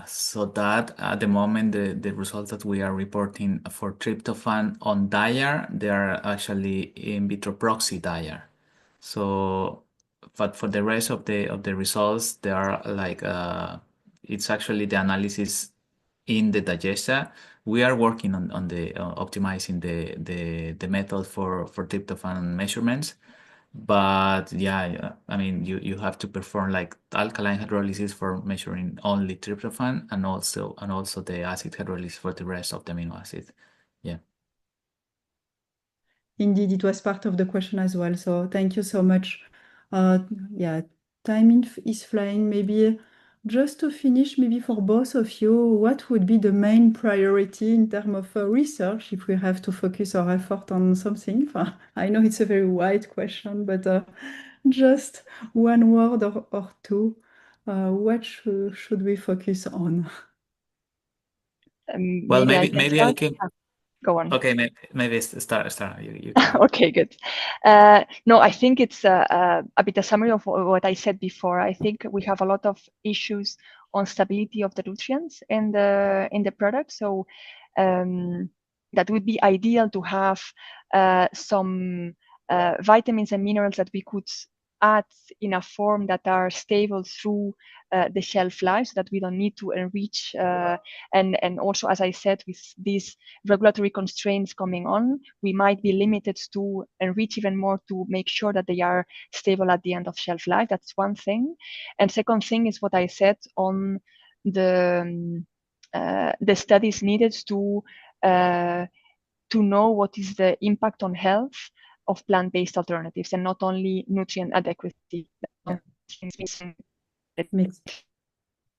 So that at the moment, the results that we are reporting for tryptophan on DIAR, they are actually in vitro proxy DIAR. So, but for the rest of the results, they are like it's actually the analysis in the digesta. We are working on the optimizing the method for tryptophan measurements. But yeah, I mean, you have to perform like alkaline hydrolysis for measuring only tryptophan and also the acid hydrolysis for the rest of the amino acids. Yeah. Indeed, it was part of the question as well. So thank you so much. Yeah, is flying. Maybe just to finish, maybe for both of you, what would be the main priority in terms of research if we have to focus our effort on something? I know it's a very wide question, but just one word or two. What should we focus on? Well, Maybe maybe I can. Go on. Okay, maybe start. You can. Okay, good. No, I think it's a bit a summary of what I said before. I think we have a lot of issues on stability of the nutrients in the product. So that would be ideal to have some vitamins and minerals that we could add in a form that are stable through the shelf life, so that we don't need to enrich. And also, as I said, with these regulatory constraints coming on, we might be limited to enrich even more to make sure that they are stable at the end of shelf life. That's one thing. And second thing is what I said on the studies needed to know what is the impact on health of plant-based alternatives and not only nutrient adequacy. Yeah.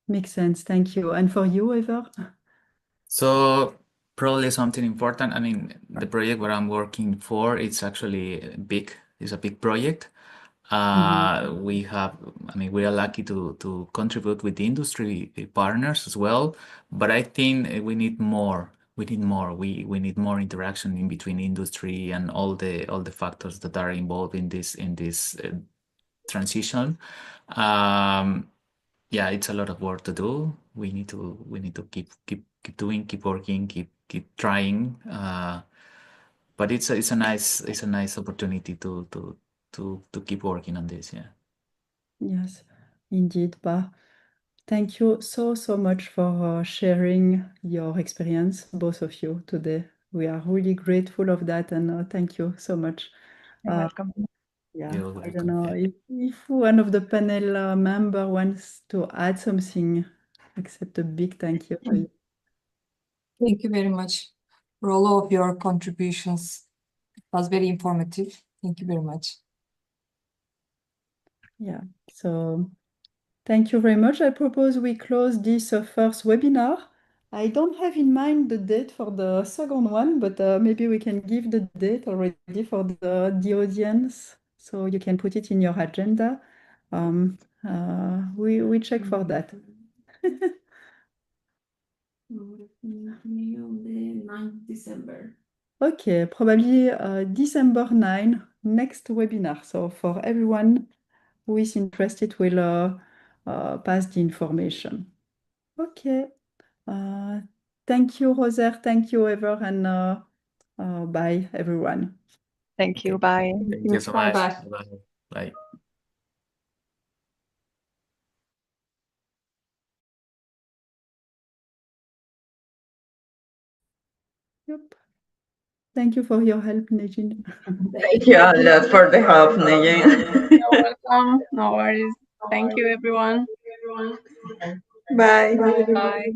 Makes sense. Thank you. And for you, Eva? So probably something important. I mean, the project where I'm working for, it's actually big. It's a big project. We are lucky to contribute with the industry partners as well. But I think we need more. We need more. We need more interaction in between industry and all the factors that are involved in this transition. Yeah, it's a lot of work to do. We need to keep doing, keep working, keep trying. But it's a nice opportunity to keep working on this. Yeah. Yes, indeed. Bah, thank you so much for sharing your experience, both of you, today. We are really grateful of that, and thank you so much. You're welcome. Yeah, You're I don't welcome. know Yeah. if one of the panel member wants to add something, except a big thank you to you. Thank you very much for all of your contributions. It was very informative. Thank you very much. Yeah, so thank you very much. I propose we close this first webinar. I don't have in mind the date for the second one, but maybe we can give the date already for the audience, so you can put it in your agenda. We check for that. On the 9th December. Okay, probably December 9, next webinar. So for everyone who is interested, we'll pass the information. Okay. Thank you, Roser. Thank you, Ever, and bye, everyone. Thank you. Okay. Bye. Thank you so much. Bye. Bye. Bye. Yep. Thank you for your help, Najin. Thank you a lot for the help, Najin. You're welcome. No worries. Thank you, everyone. Bye. Bye.